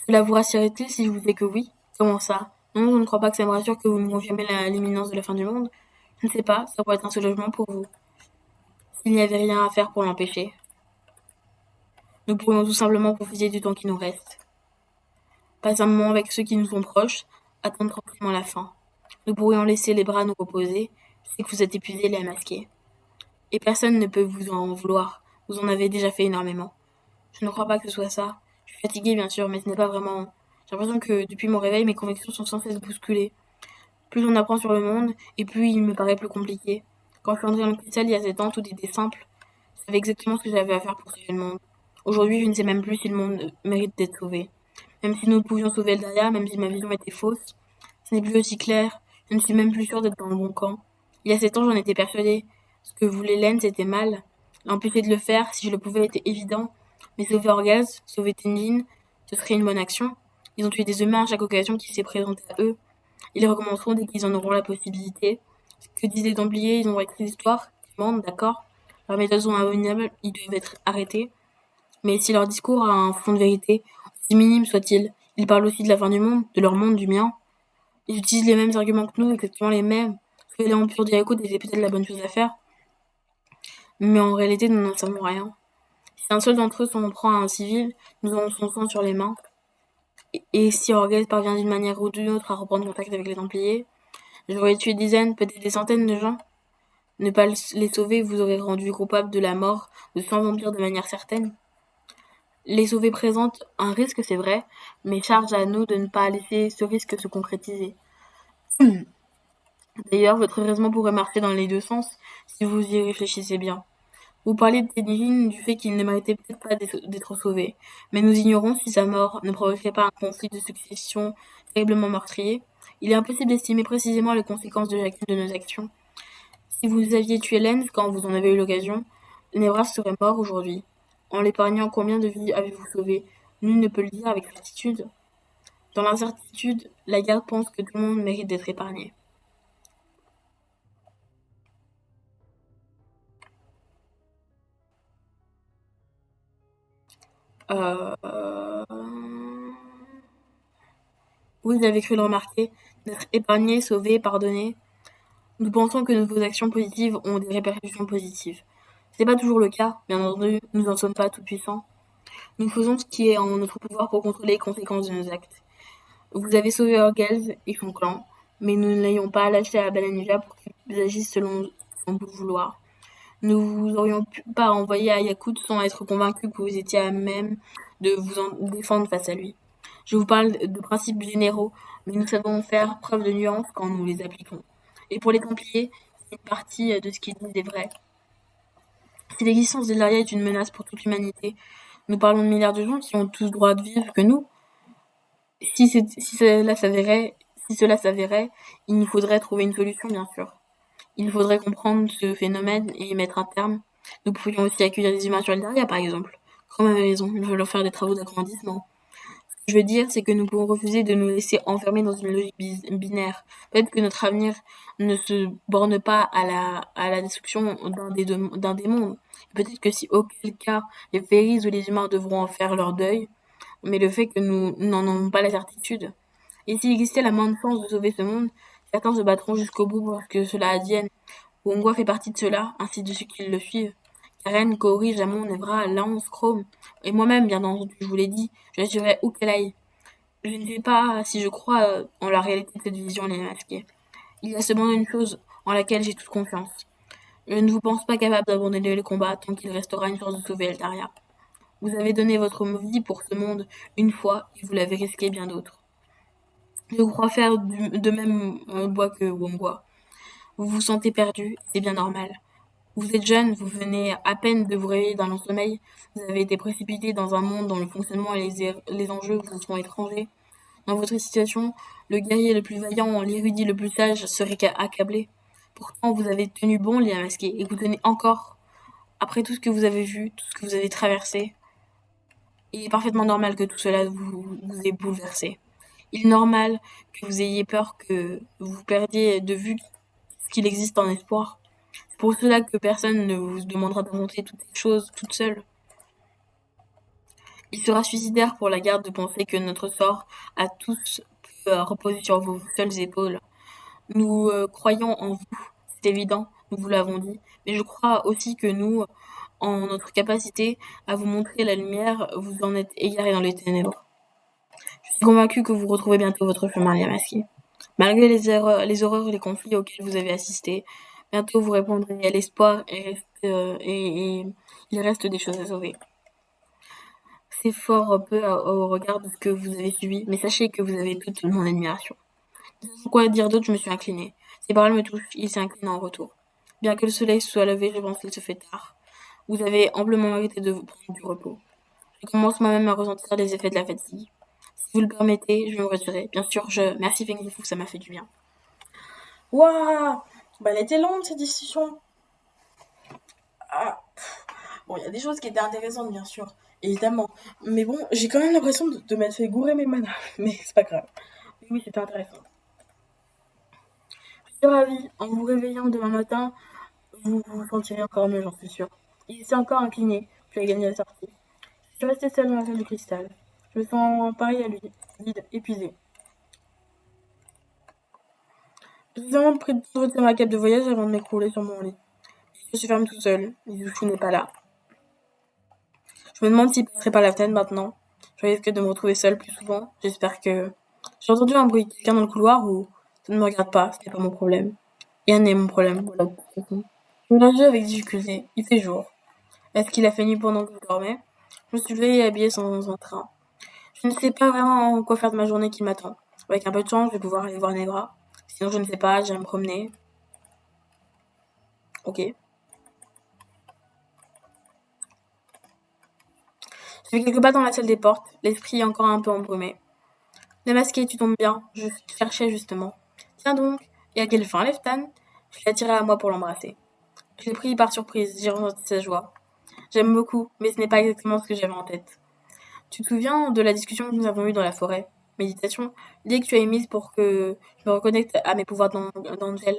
Cela vous rassurerait-il si je vous disais que oui? Comment ça? Non, je ne crois pas que ça me rassure que vous me confirmez l'imminence de la fin du monde. Je ne sais pas, ça pourrait être un soulagement pour vous. S'il n'y avait rien à faire pour l'empêcher, nous pourrions tout simplement profiter du temps qui nous reste. Passer un moment avec ceux qui nous sont proches, attendre tranquillement la fin. Nous pourrions laisser les bras nous reposer. Je sais que vous êtes épuisés, les masqués. Et personne ne peut vous en vouloir. Vous en avez déjà fait énormément. Je ne crois pas que ce soit ça. Je suis fatiguée, bien sûr, mais ce n'est pas vraiment. J'ai l'impression que depuis mon réveil, mes convictions sont sans cesse bousculées. Plus on apprend sur le monde, et plus il me paraît plus compliqué. Quand je suis entrée dans le cristal il y a 7 ans, tout était simple. Je savais exactement ce que j'avais à faire pour sauver le monde. Aujourd'hui, je ne sais même plus si le monde mérite d'être sauvé. Même si nous pouvions sauver le Daria, même si ma vision était fausse, ce n'est plus aussi clair. Je ne suis même plus sûre d'être dans le bon camp. Il y a 7 ans, j'en étais persuadée. Ce que voulait Len, c'était mal. L'empêcher de le faire, si je le pouvais, était évident. Mais sauver Orgaz, sauver Tenjin, ce serait une bonne action. Ils ont tué des humains à chaque occasion qui s'est présentée à eux. Ils les recommenceront dès qu'ils en auront la possibilité. Ce que disent les Templiers, ils ont écrit l'histoire, ils mentent, d'accord. Leurs méthodes sont abominables, ils doivent être arrêtés. Mais si leur discours a un fond de vérité, aussi minime soit-il, ils parlent aussi de la fin du monde, de leur monde, du mien. Ils utilisent les mêmes arguments que nous, exactement les mêmes. Sauver les empires d'Yaku était peut-être la bonne chose à faire, mais en réalité, nous n'en savons rien. Si un seul d'entre eux s'en prend à un civil, nous aurons son sang sur les mains. Et si Orgaz parvient d'une manière ou d'une autre à reprendre contact avec les Templiers, j'aurais tué dizaines, peut-être des centaines de gens. Ne pas les sauver vous aurait rendu coupable de la mort de 100 vampires de manière certaine. Les sauver présente un risque, c'est vrai, mais charge à nous de ne pas laisser ce risque se concrétiser. D'ailleurs, votre raisonnement pourrait marcher dans les deux sens, si vous y réfléchissez bien. Vous parlez de Tenjin, du fait qu'il ne méritait peut-être pas d'être sauvé, mais nous ignorons si sa mort ne provoquerait pas un conflit de succession terriblement meurtrier. Il est impossible d'estimer précisément les conséquences de chacune de nos actions. Si vous aviez tué Lens quand vous en avez eu l'occasion, Nebras serait mort aujourd'hui. En l'épargnant, combien de vies avez-vous sauvé? Nul ne peut le dire avec certitude. Dans l'incertitude, la garde pense que tout le monde mérite d'être épargné. Euh... Vous avez cru le remarquer, d'être épargné, sauvé, pardonné. Nous pensons que vos actions positives ont des répercussions positives. Ce n'est pas toujours le cas, bien entendu, nous n'en sommes pas tout puissants. Nous faisons ce qui est en notre pouvoir pour contrôler les conséquences de nos actes. Vous avez sauvé Orgels et son clan, mais nous ne l'ayons pas lâché à Balanuja pour qu'ils agissent selon son bon vouloir. Nous vous aurions pas envoyé à Yakut sans être convaincus que vous étiez à même de vous en défendre face à lui. Je vous parle de principes généraux, mais nous savons faire preuve de nuance quand nous les appliquons. Et pour les Templiers, c'est une partie de ce qu'ils disent est vrai. Si l'existence de l'Aria est une menace pour toute l'humanité, nous parlons de milliards de gens qui ont tous droit de vivre que nous. Si cela s'avérait, il nous faudrait trouver une solution, bien sûr. Il faudrait comprendre ce phénomène et y mettre un terme. Nous pourrions aussi accueillir des humains sur l'Eldaria, par exemple. Comme à ma maison, je veux leur faire des travaux d'agrandissement. Ce que je veux dire, c'est que nous pouvons refuser de nous laisser enfermer dans une logique binaire. Peut-être que notre avenir ne se borne pas à la destruction d'un des mondes. Peut-être que si auquel cas les féeries ou les humains devront en faire leur deuil, mais le fait que nous n'en avons pas la certitude. Et s'il existait la moindre chance de sauver ce monde, certains se battront jusqu'au bout pour que cela advienne. Wongwa fait partie de cela, ainsi de ceux qui le suivent. Karen, Kaori, Jamon, Nevra, Lance, Chrome, et moi-même, bien entendu, je vous l'ai dit, je la suivrai où qu'elle aille. Je ne sais pas si je crois en la réalité de cette vision les masqués. Il y a cependant une chose en laquelle j'ai toute confiance. Je ne vous pense pas capable d'abandonner le combat tant qu'il restera une chance de sauver Eldaria. Vous avez donné votre vie pour ce monde une fois et vous l'avez risqué bien d'autres. Je crois faire de même bois que Wongwa. Vous vous sentez perdu, c'est bien normal. Vous êtes jeune, vous venez à peine de vous réveiller d'un long sommeil, vous avez été précipité dans un monde dont le fonctionnement et les enjeux vous sont étrangers. Dans votre situation, le guerrier le plus vaillant, l'érudit le plus sage serait accablé. Pourtant, vous avez tenu bon, les masqués, et vous tenez encore. Après tout ce que vous avez vu, tout ce que vous avez traversé, il est parfaitement normal que tout cela vous ait bouleversé. Il est normal que vous ayez peur que vous perdiez de vue qu'il existe un espoir. C'est pour cela que personne ne vous demandera d'inventer toutes ces choses toute seule. Il sera suicidaire pour la garde de penser que notre sort à tous peut reposer sur vos seules épaules. Nous croyons en vous, c'est évident, nous vous l'avons dit, mais je crois aussi que nous, en notre capacité à vous montrer la lumière, vous en êtes égarés dans les ténèbres. Je suis convaincu que vous retrouvez bientôt votre chemin, les masqués. Malgré les horreurs et les conflits auxquels vous avez assisté, bientôt vous répondrez à l'espoir et il reste des choses à sauver. C'est fort peu au regard de ce que vous avez subi, mais sachez que vous avez toute mon admiration. Sans quoi dire d'autre, je me suis inclinée. Ses paroles me touchent, il s'est incliné en retour. Bien que le soleil soit levé, je pense qu'il se fait tard. Vous avez amplement mérité de vous prendre du repos. Je commence moi-même à ressentir les effets de la fatigue. Si vous le permettez, je vais me retirer. Bien sûr, merci Fengifou, ça m'a fait du bien. Waouh! Bah, elle était longue cette discussion. Ah. Bon, il y a des choses qui étaient intéressantes, bien sûr, évidemment. Mais bon, j'ai quand même l'impression de m'être fait gourer mes manas. Mais c'est pas grave. Oui, c'était intéressant. Je suis ravie. En vous réveillant demain matin, vous vous sentirez encore mieux, j'en suis sûre. Il s'est encore incliné, puis a gagné la sortie. Je suis restée seule dans la salle du cristal. Je me sens pareil à lui, vide, épuisée. J'ai seulement pris de retirer ma cape de voyage avant de m'écrouler sur mon lit. Je suis ferme toute seule. Izuchi n'est pas là. Je me demande s'il passerait par la fenêtre maintenant. Je risque de me retrouver seule plus souvent. J'espère que... J'ai entendu un bruit. Quelqu'un dans le couloir ou... Ça ne me regarde pas, ce n'est pas mon problème. Rien n'est mon problème, voilà. Je me lève avec difficulté. Il fait jour. Est-ce qu'il a fait nuit pendant que je dormais? Je me suis levée et habillée sans un train. Je ne sais pas vraiment quoi faire de ma journée qui m'attend. Avec un peu de chance, je vais pouvoir aller voir Nevra. Sinon, je ne sais pas, j'aime me promener. Ok. Je fais quelques pas dans la salle des portes, l'esprit encore un peu embrumé. Démasqué, tu tombes bien, je te cherchais justement. Tiens donc, et à quelle fin, Leftan? Je l'ai attiré à moi pour l'embrasser. Je l'ai pris par surprise, j'ai ressenti sa joie. J'aime beaucoup, mais ce n'est pas exactement ce que j'avais en tête. Tu te souviens de la discussion que nous avons eue dans la forêt? Méditation, l'idée que tu as émise pour que je me reconnecte à mes pouvoirs d'Angel.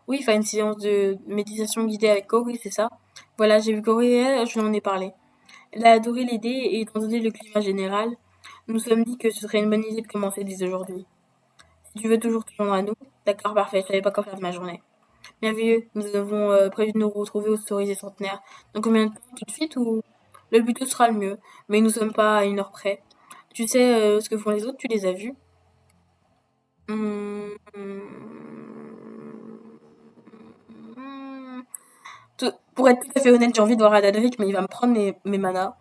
Oui, faire une séance de méditation guidée avec Cory, c'est ça? Voilà, j'ai vu Cory et je lui en ai parlé. Elle a adoré l'idée et étant donné le climat général, nous nous sommes dit que ce serait une bonne idée de commencer dès aujourd'hui. Si tu veux toujours te joindre à nous, d'accord, parfait, je savais pas quoi faire de ma journée. Merveilleux, nous avons prévu de nous retrouver aux Stories et Centenaires. Dans combien de temps, tout de suite ou le plus tôt sera le mieux, mais nous sommes pas à 1 heure près. Tu sais ce que font les autres, tu les as vus? Hum, hum, Pour être tout à fait honnête, j'ai envie de voir Adalric, mais il va me prendre mes manas.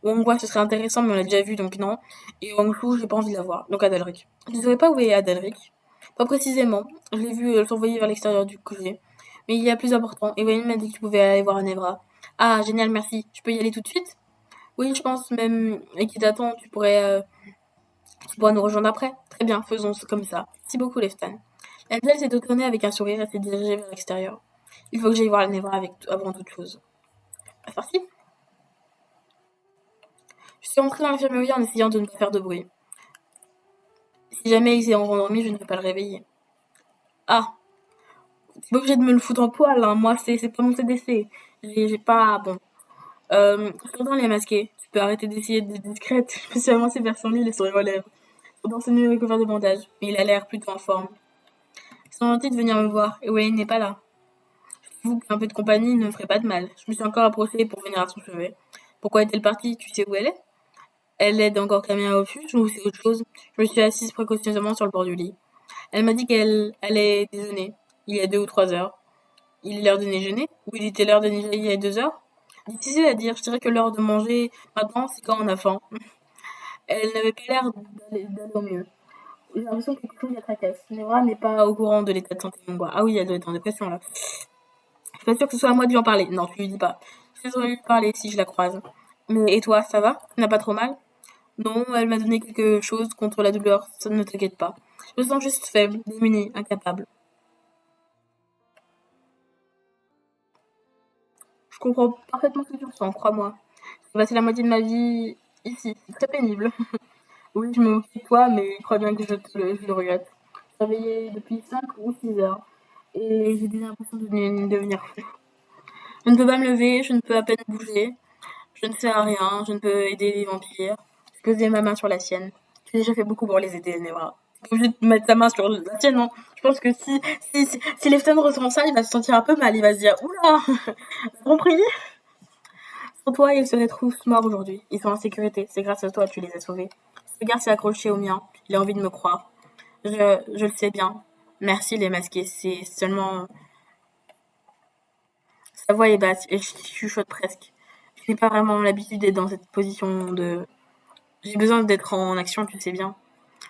Wangwa, ce serait intéressant, mais on l'a déjà vu, donc non. Et Wangshu, j'ai pas envie de la voir, donc Adalric. Je ne savais pas où est Adalric. Pas précisément. Je l'ai vu s'envoyer vers l'extérieur du QG. Mais il y a plus important. Et Wayne m'a dit que tu pouvais aller voir Anevra. Ah, génial, merci. Je peux y aller tout de suite? Oui, je pense même. Et qui t'attend, tu pourras nous rejoindre après. Très bien, faisons comme ça. Merci beaucoup, Leftan. La Belle s'est tournée avec un sourire et s'est dirigée vers l'extérieur. Il faut que j'aille voir Anevra avant toute chose. C'est parti. Je suis entrée dans l'infirmerie en essayant de ne pas faire de bruit. Si jamais il s'est endormi, je ne vais pas le réveiller. Ah, t'es pas obligé de me le foutre en poil, hein. Moi, c'est pas mon CDC. J'ai pas. Bon. Cependant, elle est masquée. Tu peux arrêter d'essayer d'être discrète. Je me suis avancée vers son lit, les sourires aux lèvres. Cependant, ce nu est recouvert de bandages, mais il a l'air plutôt en forme. Ils sont gentils de venir me voir, et Wayne n'est pas là. J'avoue qu'un peu de compagnie ne me ferait pas de mal. Je me suis encore approchée pour venir à son chevet. Pourquoi est-elle partie? Tu sais où elle est? Elle aide encore Camille au refuge ou c'est autre chose? Je me suis assise précautionneusement sur le bord du lit. Elle m'a dit qu'elle allait déjeuner, il y a 2 ou 3 heures. Il est l'heure de déjeuner? Ou il était l'heure de déjeuner il y a 2 heures? Difficile à dire, je dirais que l'heure de manger maintenant, c'est quand on a faim. Elle n'avait pas l'air d'aller au mieux. J'ai l'impression que quelque chose la tracasse. Nora n'est pas au courant de l'état de santé de mon bois. Ah oui, elle doit être en dépression là. Je suis pas sûre que ce soit à moi de lui en parler. Non, tu lui dis pas. Je devrais lui parler si je la croise. Mais et toi, ça va? Tu n'as pas trop mal? Non, elle m'a donné quelque chose contre la douleur, ça ne t'inquiète pas. Je me sens juste faible, démunie, incapable. Je comprends parfaitement ce que tu ressens, crois-moi. J'ai passé la moitié de ma vie ici, c'est très pénible. Oui, je me moque de toi, mais crois bien que je le regrette. Je suis réveillée depuis 5 ou 6 heures et j'ai déjà l'impression de devenir fou. Je ne peux pas me lever, je ne peux à peine bouger, je ne sers à rien, je ne peux aider les vampires. Je posais ma main sur la sienne. J'ai déjà fait beaucoup pour les aider, Neva. T'es obligé de mettre ta main sur la sienne, non? Je pense que si Lefton ressent ça, il va se sentir un peu mal. Il va se dire, oula, t'as compris? Sans toi, ils seraient tous morts aujourd'hui. Ils sont en sécurité. C'est grâce à toi que tu les as sauvés. Ce gars s'est accroché au mien. Il a envie de me croire. Je le sais bien. Merci les masqués. C'est seulement... Sa voix est basse et je chuchote presque. Je n'ai pas vraiment l'habitude d'être dans cette position de... J'ai besoin d'être en action, tu sais bien.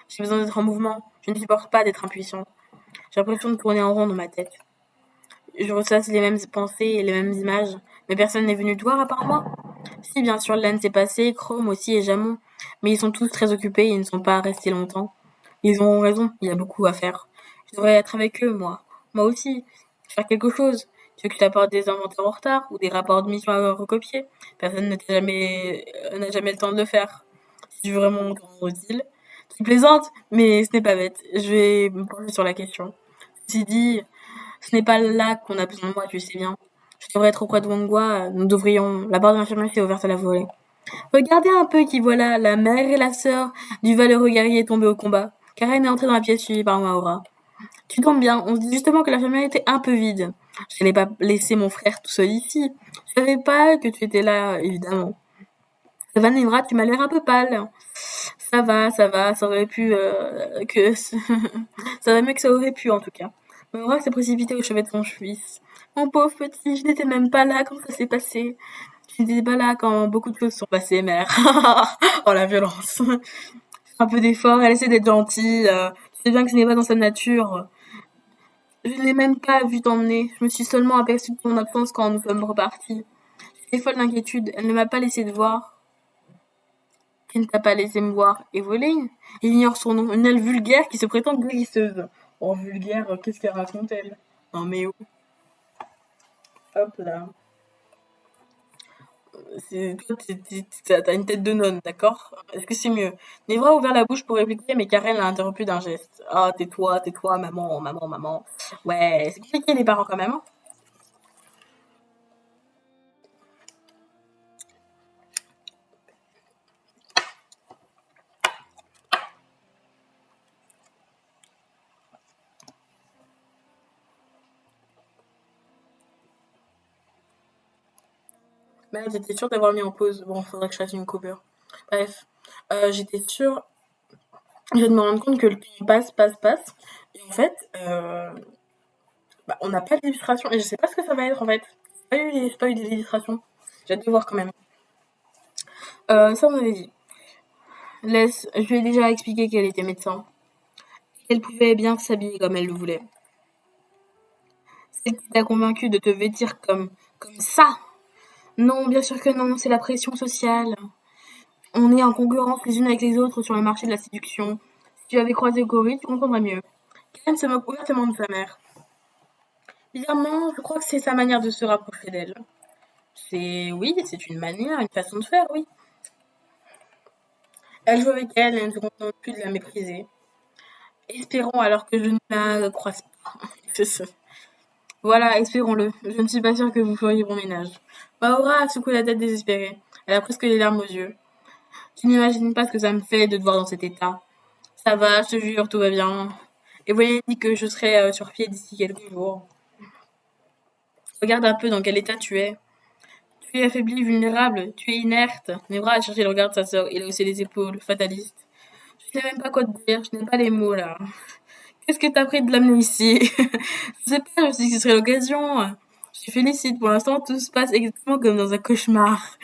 J'ai besoin d'être en mouvement. Je ne supporte pas d'être impuissant. J'ai l'impression de tourner en rond dans ma tête. Je ressasse les mêmes pensées et les mêmes images. Mais personne n'est venu te voir à part moi. Si, bien sûr, Len s'est passé, Chrome aussi et Jamon. Mais ils sont tous très occupés et ils ne sont pas restés longtemps. Ils ont raison, il y a beaucoup à faire. Je devrais être avec eux, moi. Moi aussi. Faire quelque chose. Tu veux que je t'apporte des inventaires en retard ou des rapports de mission à recopier? Personne n'a jamais le temps de le faire. Si tu veux vraiment me rendre utile. Tu plaisantes, mais ce n'est pas bête. Je vais me pencher sur la question. Ceci dit, ce n'est pas là qu'on a besoin de moi, tu sais bien. Je devrais être auprès de Wangwa, nous devrions... La barre de l'infirmerie s'est ouverte à la volée. Regardez un peu qui voilà, la mère et la sœur du valeureux guerrier tombé au combat. Karen est entrée dans la pièce suivie par Maura. Tu tombes bien, on se dit justement que l'infirmerie était un peu vide. Je n'allais pas laisser mon frère tout seul ici. Je savais pas que tu étais là, évidemment. Ça va, Nemra, tu m'as l'air un peu pâle. Ça va, ça aurait pu ça va mieux que ça aurait pu en tout cas. Maura s'est précipitée au chevet de son fils. Mon pauvre petit, je n'étais même pas là quand ça s'est passé. Je n'étais pas là quand beaucoup de choses sont passées, mère. Oh la violence. Un peu d'effort, elle essaie d'être gentille. Tu sais bien que ce n'est pas dans sa nature. Je ne l'ai même pas vu t'emmener. Je me suis seulement aperçue de ton absence quand nous sommes repartis. J'étais folle d'inquiétude. Elle ne m'a pas laissé te voir. Elle ne t'a pas laissé me voir. Evelyne? Il ignore son nom. Une aile vulgaire qui se prétend guérisseuse. Oh, vulgaire, qu'est-ce qu'elle raconte, elle? Non, mais oh. Hop là. Toi, t'as une tête de nonne, d'accord? Est-ce que c'est mieux? Nevra a ouvert la bouche pour répliquer, mais Karen l'a interrompu d'un geste. Ah, tais-toi, maman, maman, maman. Ouais, c'est compliqué les parents quand même, hein. Merde, j'étais sûre d'avoir mis en pause. Bon, faudrait que je fasse une coupure. Bref, j'étais sûre. Je viens de me rendre compte que le temps passe. Et en fait, on n'a pas d'illustration. Et je sais pas ce que ça va être en fait. J'ai pas eu des illustrations. J'ai hâte de voir quand même. Ça, on avait dit. Je lui ai déjà expliqué qu'elle était médecin. Elle pouvait bien s'habiller comme elle le voulait. Celle qui t'a convaincu de te vêtir comme ça. Non, bien sûr que non, c'est la pression sociale. On est en concurrence les unes avec les autres sur le marché de la séduction. Si tu avais croisé Cory, tu comprendrais mieux. Karen se moque ouvertement de sa mère. Bizarrement, je crois que c'est sa manière de se rapprocher d'elle. Oui, c'est une manière, une façon de faire, oui. Elle joue avec elle et elle ne se contente plus de la mépriser. Espérons alors que je ne la croise pas. C'est ça. Voilà, espérons-le. Je ne suis pas sûre que vous feriez bon ménage. Maura a secoué la tête désespérée. Elle a presque les larmes aux yeux. Tu n'imagines pas ce que ça me fait de te voir dans cet état. Ça va, je te jure, tout va bien. Et voyez dit que je serai sur pied d'ici quelques jours. Regarde un peu dans quel état tu es. Tu es affaibli, vulnérable, tu es inerte. Nebra a cherché le regard de sa sœur. Il a haussé les épaules, fataliste. Je ne sais même pas quoi te dire, je n'ai pas les mots là. Qu'est-ce que t'as pris de l'amener ici? Je sais pas, je me suis dit que ce serait l'occasion. Je te félicite, pour l'instant tout se passe exactement comme dans un cauchemar.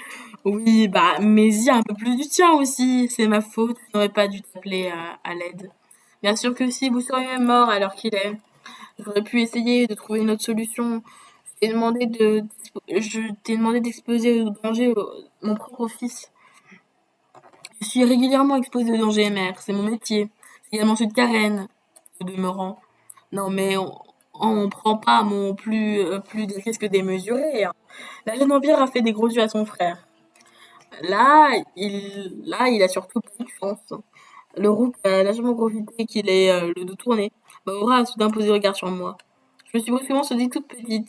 Oui, mais il y a un peu plus du tien aussi. C'est ma faute, je n'aurais pas dû t'appeler à l'aide. Bien sûr que si, vous seriez même mort à l'heure qu'il est. J'aurais pu essayer de trouver une autre solution. Je t'ai demandé d'exposer au danger mon propre fils. Je suis régulièrement exposée au danger MR, c'est mon métier. C'est également celui de Karen, au demeurant. Non, mais on prend pas plus des risques démesurés, hein. La jeune vampire a fait des gros yeux à son frère. Il a surtout pas de chance. Le roux a largement profité qu'il ait le dos tourné. Maura a soudain posé le regard sur moi. Je me suis brusquement sentie toute petite.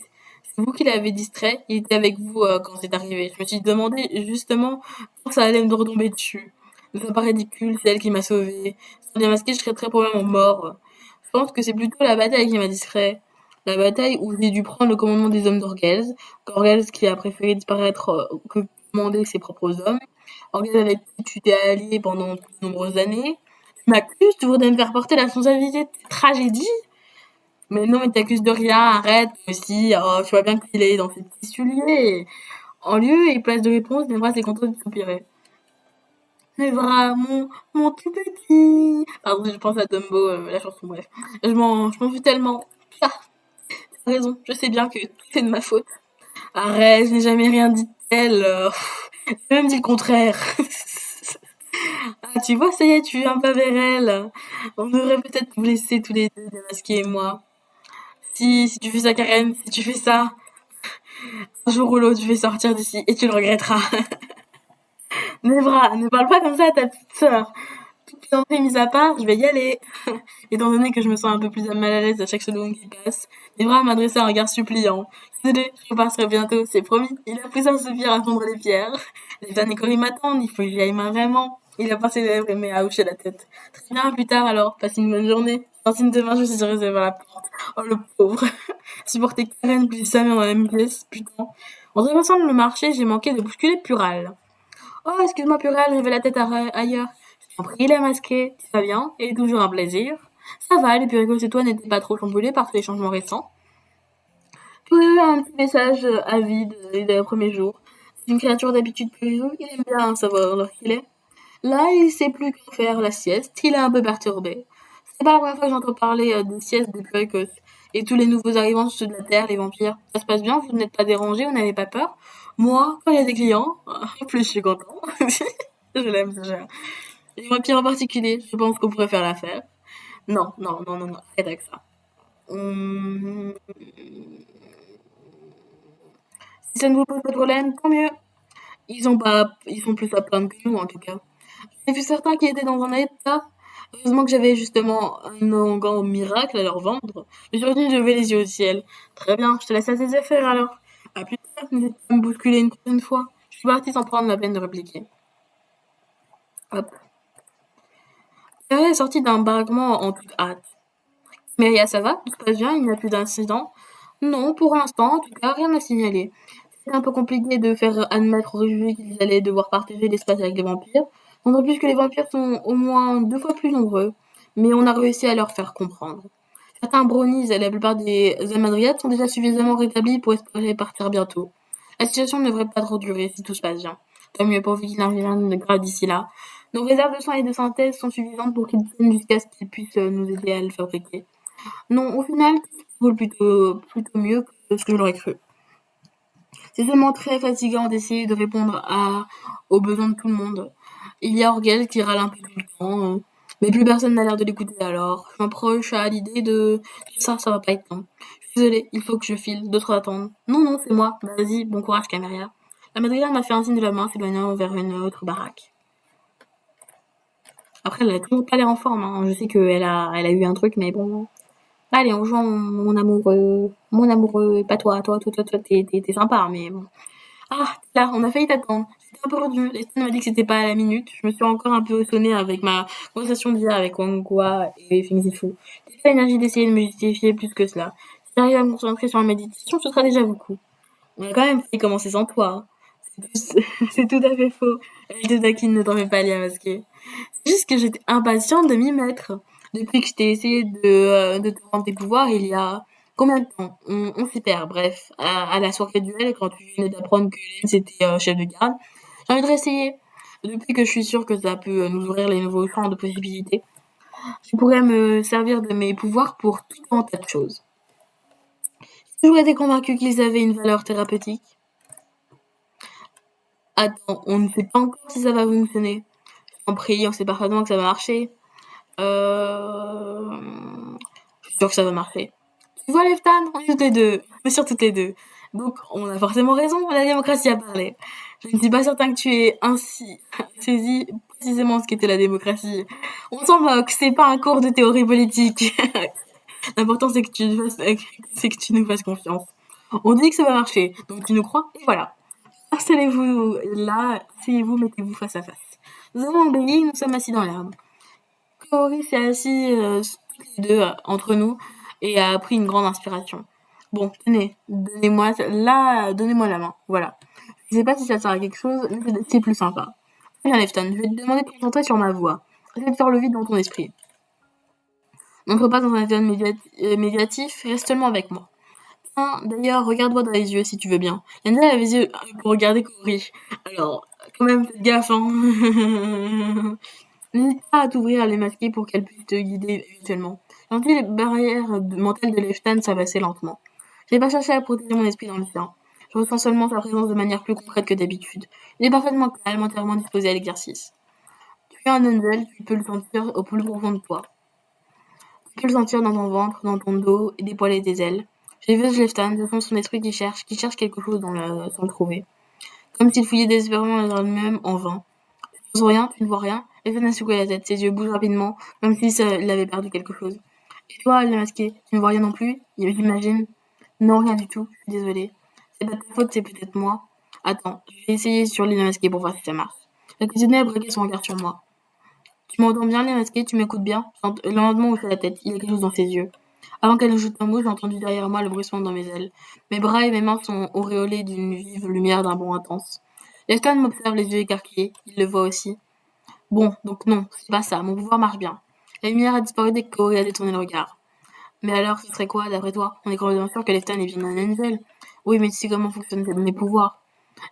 C'est vous qui l'avez distrait. Il était avec vous quand c'est arrivé. Je me suis demandé justement quand ça allait me retomber dessus. Mais ça paraît ridicule, c'est elle qui m'a sauvée. Sans bien masquer, je serais très probablement mort. Je pense que c'est plutôt la bataille qui m'a distrait. La bataille où j'ai dû prendre le commandement des hommes d'Orgels. Orgels qui a préféré disparaître que commander ses propres hommes. Orgels avec qui tu t'es allié pendant de nombreuses années. Tu m'accuses toujours de me faire porter la responsabilité de cette tragédie? Mais non, mais t'accuses de rien, arrête aussi. Oh, tu vois bien qu'il est dans ses petits souliers. En lieu et place de réponse, Nevra s'est contente de soupirer. Nevra, mon tout petit. Pardon, je pense à Dumbo, la chanson, bref. Je m'en fous tellement. Ah, t'as raison, je sais bien que tout c'est de ma faute. Arrête, je n'ai jamais rien dit de tel. J'ai même dit le contraire. Ah, tu vois, ça y est, tu viens pas vers elle. On devrait peut-être vous laisser tous les deux, Damasqué et moi. Si tu fais ça, Karen, si tu fais ça, un jour ou l'autre, je vais sortir d'ici et tu le regretteras. Nevra, ne parle pas comme ça à ta petite sœur. Toutes les entrées mises à part, je vais y aller. Étant donné que je me sens un peu plus mal à l'aise à chaque seconde qui passe, Nevra m'adressait un regard suppliant. Désolé, je repasserai bientôt, c'est promis. Il a pris un soupir à fondre les pierres. Les années Cory m'attendent, il faut que j'y aille vraiment. Il a passé les lèvres et m'a hoché la tête. Très bien, à plus tard alors, passe une bonne journée. Sans signe de main, je me suis dirigée vers la porte. Oh le pauvre. Supporter Karen plus sa mère dans la même pièce, putain. En traversant le marché, j'ai manqué de bousculer Pural. Oh, excuse-moi Pural, j'avais la tête ailleurs. Je t'en prie, il est masqué. Ça va bien, et toujours un plaisir. Ça va, les puricos et toi n'étaient pas trop chamboulés par tous les changements récents. Tout un petit message avide des premiers jours. C'est une créature d'habitude plus joue, il aime bien savoir l'heure qu'il est. Là, il sait plus que faire la sieste, il est un peu perturbé. C'est pas la première fois que j'entends parler de sieste des précoces. Et tous les nouveaux arrivants ceux de la Terre, les vampires. Ça se passe bien, vous n'êtes pas dérangés, vous n'avez pas peur. Moi, quand il y a des clients, en plus je suis content. Je l'aime ce genre. Les vampires en particulier, je pense qu'on pourrait faire l'affaire. Non, arrête avec ça. Si ça ne vous pose pas de problème, tant mieux. Ils sont plus à plaindre que nous en tout cas. J'ai vu certains qui étaient dans un état. Heureusement que j'avais justement un onguent miracle à leur vendre. Aujourd'hui, je vais les yeux au ciel. Très bien, je te laisse à tes affaires alors. À plus tard, n'hésite pas à me bousculer une prochaine fois. Je suis partie sans prendre la peine de répliquer. Hop. Elle est sortie d'un baraquement en toute hâte. Myria, ça va? Tout se passe bien? Il n'y a plus d'incident? Non, pour l'instant, en tout cas, rien à signaler. C'était un peu compliqué de faire admettre aux réfugiés qu'ils allaient devoir partager l'espace avec les vampires, d'autant plus que les vampires sont au moins 2 fois plus nombreux, mais on a réussi à leur faire comprendre. Certains brownies et la plupart des amadriates sont déjà suffisamment rétablis pour espérer partir bientôt. La situation ne devrait pas trop durer si tout se passe bien. Tant mieux pourvu qu'il n'arrive rien de grave d'ici là. Nos réserves de soins et de synthèse sont suffisantes pour qu'ils tiennent jusqu'à ce qu'ils puissent nous aider à le fabriquer. Non, au final, tout roule plutôt mieux que ce que je l'aurais cru. C'est seulement très fatigant d'essayer de répondre aux besoins de tout le monde. Il y a Orgel qui râle un peu tout le temps, mais plus personne n'a l'air de l'écouter alors. Je m'approche à l'idée de ça va pas être long. Je suis désolée, il faut que je file, d'autres attendent. Non, non, c'est moi. Vas-y, bon courage, Caméria. La madrière m'a fait un signe de la main, s'éloignant vers une autre baraque. Après, elle a toujours pas l'air en forme, hein. Je sais qu'elle a eu un truc, mais bon. Allez, on joue mon amoureux, pas toi, t'es sympa, mais bon. Ah, là, on a failli t'attendre. J'étais un peu retenue. Leston m'a dit que c'était pas à la minute. Je me suis encore un peu sonnée avec ma conversation d'hier avec Wangua et Fingzifu. J'ai pas l'énergie d'essayer de me justifier plus que cela. Si j'arrive à me concentrer sur la méditation, ce sera déjà beaucoup. On a quand même failli commencer sans toi, hein. C'est tout à fait faux. Elle te taquine, ne t'en fais pas, Lia masqué. C'est juste que j'étais impatiente de m'y mettre. Depuis que je t'ai essayé de te rendre tes pouvoirs, il y a combien de temps on s'y perd, bref. À la soirée duel, quand tu venais d'apprendre que Lynn c'était chef de garde, j'ai envie de réessayer. Depuis que je suis sûre que ça peut nous ouvrir les nouveaux champs de possibilités, je pourrais me servir de mes pouvoirs pour tout un tas de choses. J'ai toujours été convaincue qu'ils avaient une valeur thérapeutique. Attends, on ne sait pas encore si ça va fonctionner. En priant, on sait parfaitement que ça va marcher. Je suis sûre que ça va marcher. Tu vois, Leftan, on est toutes les deux. On est sûres toutes les deux. Donc, on a forcément raison, la démocratie a parlé. Je ne suis pas certain que tu aies ainsi saisi précisément ce qu'était la démocratie. On s'en moque, c'est pas un cours de théorie politique. L'important, c'est que tu nous fasses confiance. On dit que ça va marcher, donc tu nous crois, et voilà. Installez-vous là, asseyez-vous, mettez-vous face à face. Nous avons obéi, nous sommes assis dans l'herbe. Kaori s'est assis toutes les deux entre nous et a pris une grande inspiration. Bon, tenez, donnez-moi la main, voilà. Je sais pas si ça sert à quelque chose, mais c'est plus sympa. Très bien, Lefton, je vais te demander de te concentrer sur ma voix. Essaie de faire le vide dans ton esprit. N'entre pas dans un état médiatif, reste seulement avec moi. D'ailleurs, regarde-moi dans les yeux si tu veux bien. Yanda a les yeux pour regarder Kaori. Alors, quand même, faites gaffe, hein. N'hésite pas à t'ouvrir à les masquer pour qu'elles puissent te guider éventuellement. J'ai senti les barrières mentales de Leftan s'abaisser lentement. Je n'ai pas cherché à protéger mon esprit dans le sien. Je ressens seulement sa présence de manière plus concrète que d'habitude. Il est parfaitement calme, entièrement disposé à l'exercice. Tu es un angel, tu peux le sentir au plus profond de toi. Tu peux le sentir dans ton ventre, dans ton dos, et des poils et des ailes. J'ai vu Leftan, je sens son esprit qui cherche quelque chose sans le trouver. Comme s'il fouillait désespérément dans lui-même en vain. Tu ne vois rien, tu ne vois rien. Leftan a secoué la tête, ses yeux bougent rapidement, comme s'il avait perdu quelque chose. Et toi, le masqué, tu ne vois rien non plus, j'imagine? Non, rien du tout, je suis désolée. C'est pas ta faute, c'est peut-être moi. Attends, je vais essayer sur l'île masqué pour voir si ça marche. Le cuisinier a braqué son regard sur moi. Tu m'entends bien, l'île masqué, tu m'écoutes bien? Lentement hoché la tête, il y a quelque chose dans ses yeux. Avant qu'elle ne jette un mot, j'ai entendu derrière moi le bruissement dans mes ailes. Mes bras et mes mains sont auréolés d'une vive lumière d'un bond intense. Lefton m'observe les yeux écarquillés, il le voit aussi. Bon, donc non, c'est pas ça, mon pouvoir marche bien. La lumière a disparu dès que Kaori a détourné le regard. Mais alors, ce serait quoi, d'après toi? On est complètement sûr que Lefton est bien un angel. Oui, mais tu sais comment fonctionnent mes pouvoirs.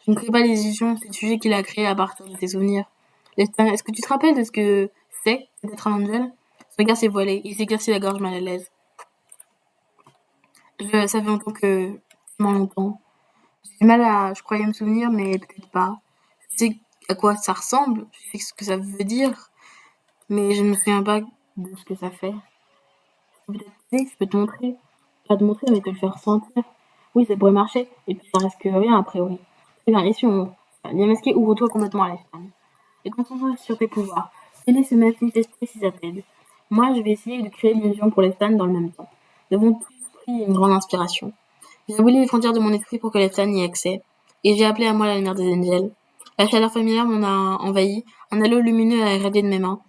Je ne crée pas des illusions, c'est le sujet qu'il a créé à partir de tes souvenirs. Lefton, est-ce que tu te rappelles de ce que c'est d'être un angel? Son regard s'est voilé, il s'éclaircit la gorge mal à l'aise. Ça fait longtemps que... Tellement longtemps. J'ai du mal à... Je croyais me souvenir, mais peut-être pas. Je sais à quoi ça ressemble, je sais ce que ça veut dire, mais je ne me souviens pas de ce que ça fait. Je peux te montrer. Pas te montrer, mais te le faire sentir. Oui, ça pourrait marcher. Et puis ça reste que rien, a priori. Très bien, et si on... Bien masqué, ouvre-toi complètement à l'Espagne. Et concentre-toi sur tes pouvoirs. Fais-les se manifester si ça t'aide. Moi, je vais essayer de créer l'illusion pour l'Espagne dans le même temps. Nous avons tous pris une grande inspiration. J'ai aboli les frontières de mon esprit pour que l'Espagne y ait accès. Et j'ai appelé à moi la lumière des angels. La chaleur familière m'en a envahi. Un halo lumineux a irradié de mes mains.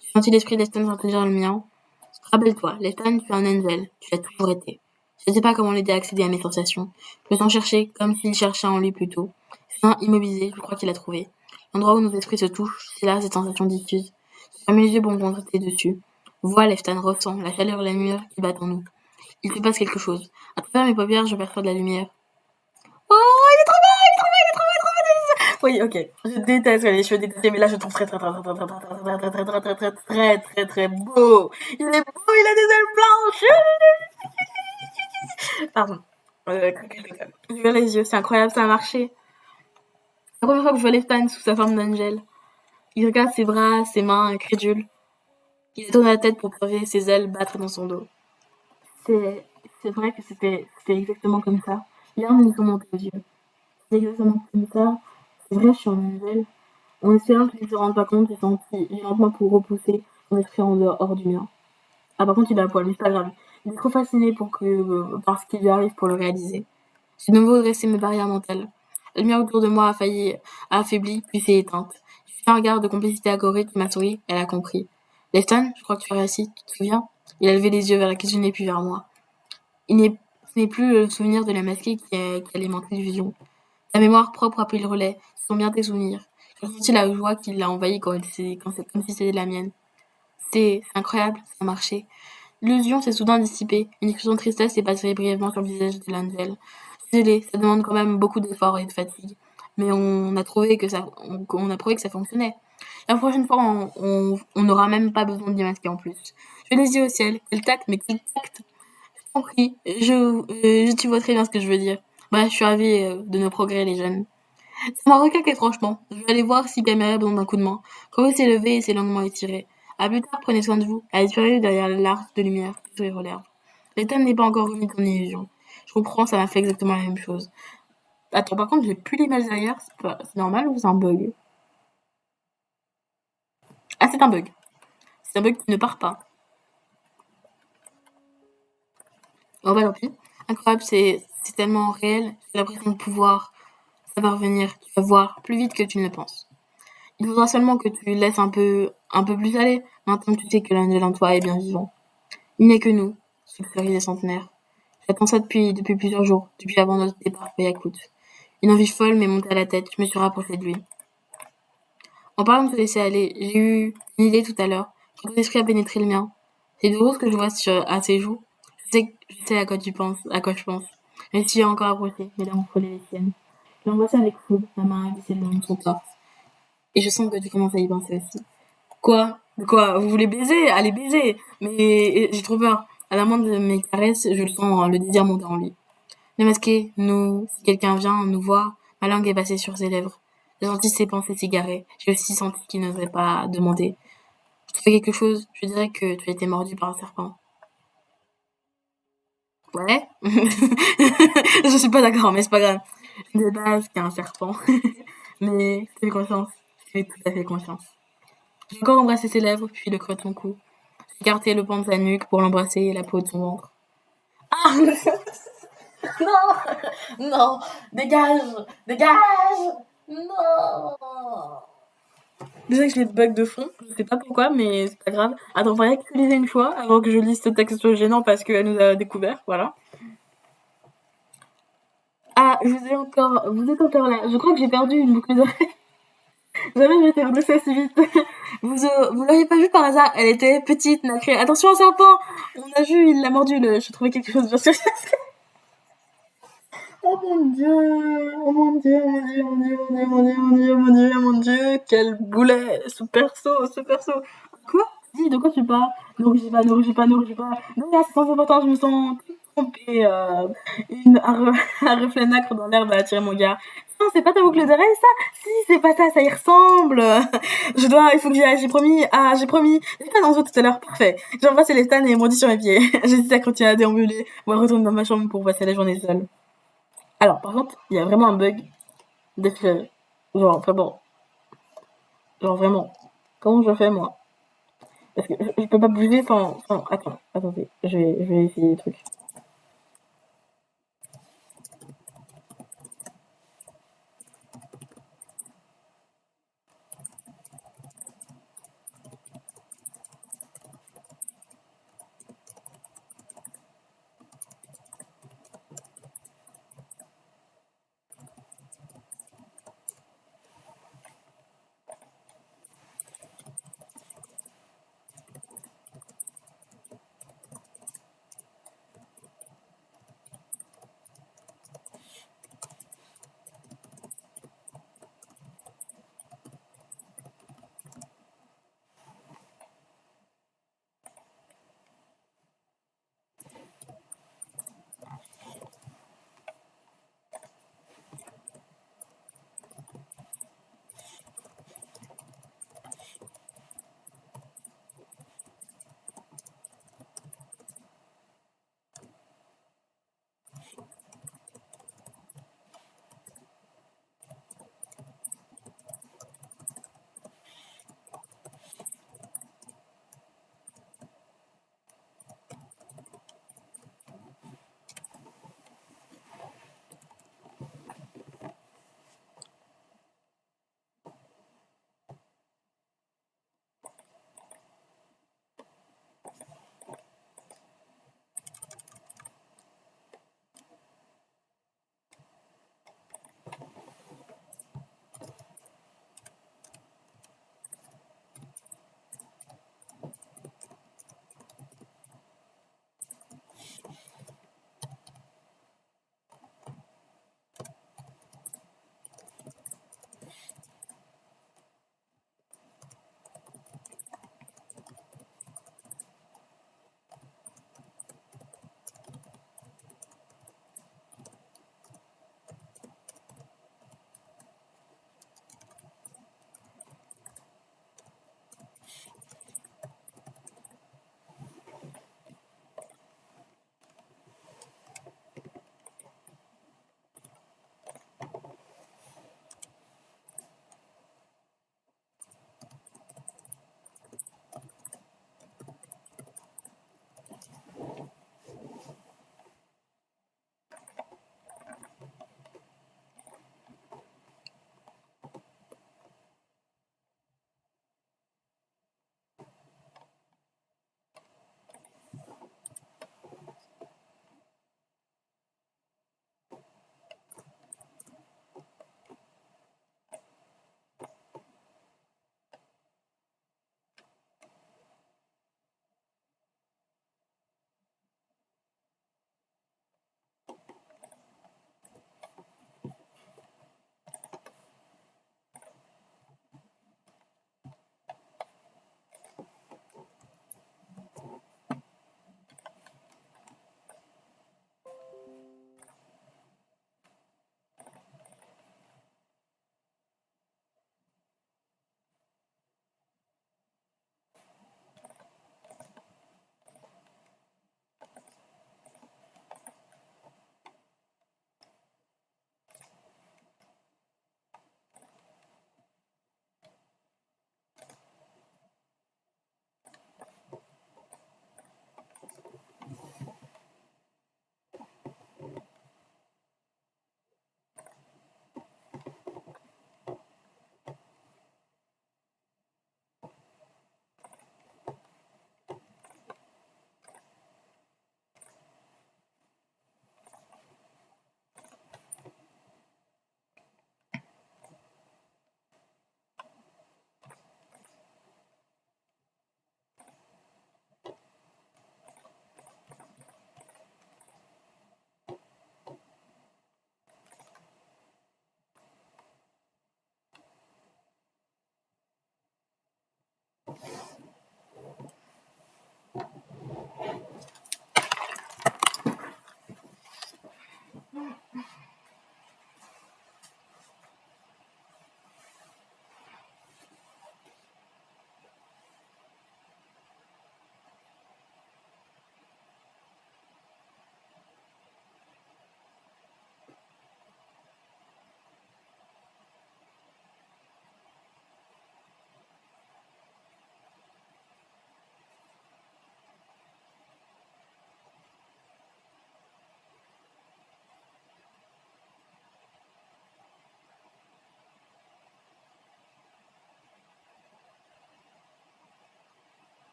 J'ai senti l'esprit d'Espagne s'introduire dans le mien. Rappelle-toi, Lefton, tu es un angel. Tu l'as toujours été. Je ne sais pas comment l'aider à accéder à mes sensations. Je me sens chercher, comme s'il cherchait en lui plutôt. Ses mains immobilisées, je crois qu'il a trouvé. L'endroit où nos esprits se touchent, c'est là cette sensation diffuse. Je ferme les yeux pour me concentrer dessus. Vois, Leftan ressent la chaleur et la lumière qui battent en nous. Il se passe quelque chose. À travers mes paupières, je perçois de la lumière. Oh, il est trop bien, il est trop bien, il est trop bien, il est trop bien. Oui, ok. Je déteste les cheveux détachés, mais là je le trouve très très beau. Il est beau, il a des ailes blanches. Pardon. J'ai ouvert les yeux, c'est incroyable, ça a marché. La première fois que je vois Leftan sous sa forme d'angel. Il regarde ses bras, ses mains, incrédule. Il tourne la tête pour observer ses ailes battre dans son dos. C'est vrai que c'était exactement comme ça. Hier, nous nous sommes montés aux yeux. C'est exactement comme ça. C'est vrai, je suis en angel. En espérant qu'il ne se rende pas compte, j'ai senti lentement pour repousser son esprit en dehors du mien. Ah, par contre, il a un poil, mais c'est pas grave. Il est trop fasciné par ce qui lui arrive pour le réaliser. J'ai de nouveau dressé mes barrières mentales. La lumière autour de moi a affaibli, puis s'est éteinte. J'ai fait un regard de complicité accorée qui m'a souri, elle a compris. Leston, je crois que tu as réussi, tu te souviens? Il a levé les yeux vers la question et puis vers moi. Ce n'est plus le souvenir de la masquée qui alimente l'illusion. Ta mémoire propre a pris le relais, ce sont bien tes souvenirs. J'ai ressenti la joie qui l'a envahie comme si c'était la mienne. C'est incroyable, ça a marché. L'illusion s'est soudain dissipée. Une expression de tristesse s'est passée brièvement sur le visage de l'Angel. Désolée, ça demande quand même beaucoup d'efforts et de fatigue. Mais on a prouvé que ça fonctionnait. La prochaine fois, on n'aura même pas besoin d'y masquer en plus. Je vais les yeux au ciel. Quel tact, mais quel tact! Compris. Tu vois très bien ce que je veux dire. Bref, je suis ravie de nos progrès, les jeunes. Ça m'a requinqué franchement. Je vais aller voir si Caméra a besoin d'un coup de main. Chloé s'est levée et s'est longuement étirée. À plus tard, prenez soin de vous. Elle a disparu derrière l'arc de lumière qui sourire aux lèvres. L'état n'est pas encore revenu de son illusion. Je comprends, ça m'a fait exactement la même chose. Attends, par contre, j'ai plus l'image derrière. C'est normal ou c'est un bug? Ah, c'est un bug. C'est un bug qui ne part pas. Oh bah tant pis. Incroyable, c'est tellement réel. J'ai l'impression de pouvoir. Ça va revenir. Tu vas voir plus vite que tu ne le penses. Il faudra seulement que tu laisses un peu plus aller, maintenant que tu sais que l'angel en toi est bien vivant. Il n'est que nous, soufflerie des centenaires. J'attends ça depuis plusieurs jours, depuis avant notre départ pour Yakut. Une envie folle m'est montée à la tête, je me suis rapprochée de lui. En parlant de te laisser aller, j'ai eu une idée tout à l'heure. Quand ton esprit a pénétré le mien. C'est du rose que je vois à ses joues. Je sais à quoi tu penses, à quoi je pense. Mais si j'ai encore approché, mes larmes frôlaient les siennes. Je l'embrassais avec fougue, ma main a glissé le long de son torse. Et je sens que tu commences à y penser aussi. Quoi? Quoi? Vous voulez baiser? Allez baiser! Mais j'ai trop peur. À la moindre de mes caresses, je le sens le désir monter en lui. Le masqué, si quelqu'un vient nous voir, ma langue est passée sur ses lèvres. J'ai senti ses pensées s'égarer. J'ai aussi senti qu'il n'oserait pas demander. Tu fais quelque chose, je dirais que tu as été mordu par un serpent. Ouais? Je suis pas d'accord, mais c'est pas grave. Je ne sais pas ce qu'est un serpent. Mais fais confiance. Fais tout à fait confiance. J'ai encore embrassé ses lèvres, puis le creux de son cou. J'ai écarté le pan de sa nuque pour l'embrasser et la peau de son ventre. Ah! Non! Non! Dégage! Dégage! Non! Déjà que j'ai des bugs de fond, je sais pas pourquoi, mais c'est pas grave. Attends, on va réactualiser une fois avant que je lise ce texte gênant parce qu'elle nous a découvert, voilà. Ah, vous êtes encore là. Je crois que j'ai perdu une boucle d'oreille. Jamais je m'étais redressée assez vite. Vous l'auriez pas vu par hasard, elle était petite, nacrée. Attention, un serpent! On a vu, il l'a mordu, je trouvais quelque chose bien sûr. Oh mon dieu, oh mon dieu, mon dieu, mon dieu, mon dieu, mon dieu, mon dieu, mon dieu, quel boulet, ce perso. Quoi? Dis, de quoi tu parles? Ne rougis pas, ne rougis pas, ne rougis pas. Non, là, c'est sans important, je me sens trompée. Un reflet nacre dans l'herbe a attiré mon gars. Non, c'est pas ta boucle d'oreille, ça? Si, c'est pas ça, ça y ressemble. Il faut que j'y aille, j'ai promis. J'ai pas dans tout à l'heure, parfait. J'envoie Célestane et Mondi sur mes pieds. J'hésite à continuer à déambuler ou à retourner dans ma chambre pour passer la journée seule. Alors, par contre, il y a vraiment un bug d'effet. Genre, vraiment. Comment je fais, moi? Parce que je peux pas bouger sans... Attendez, je vais essayer des trucs.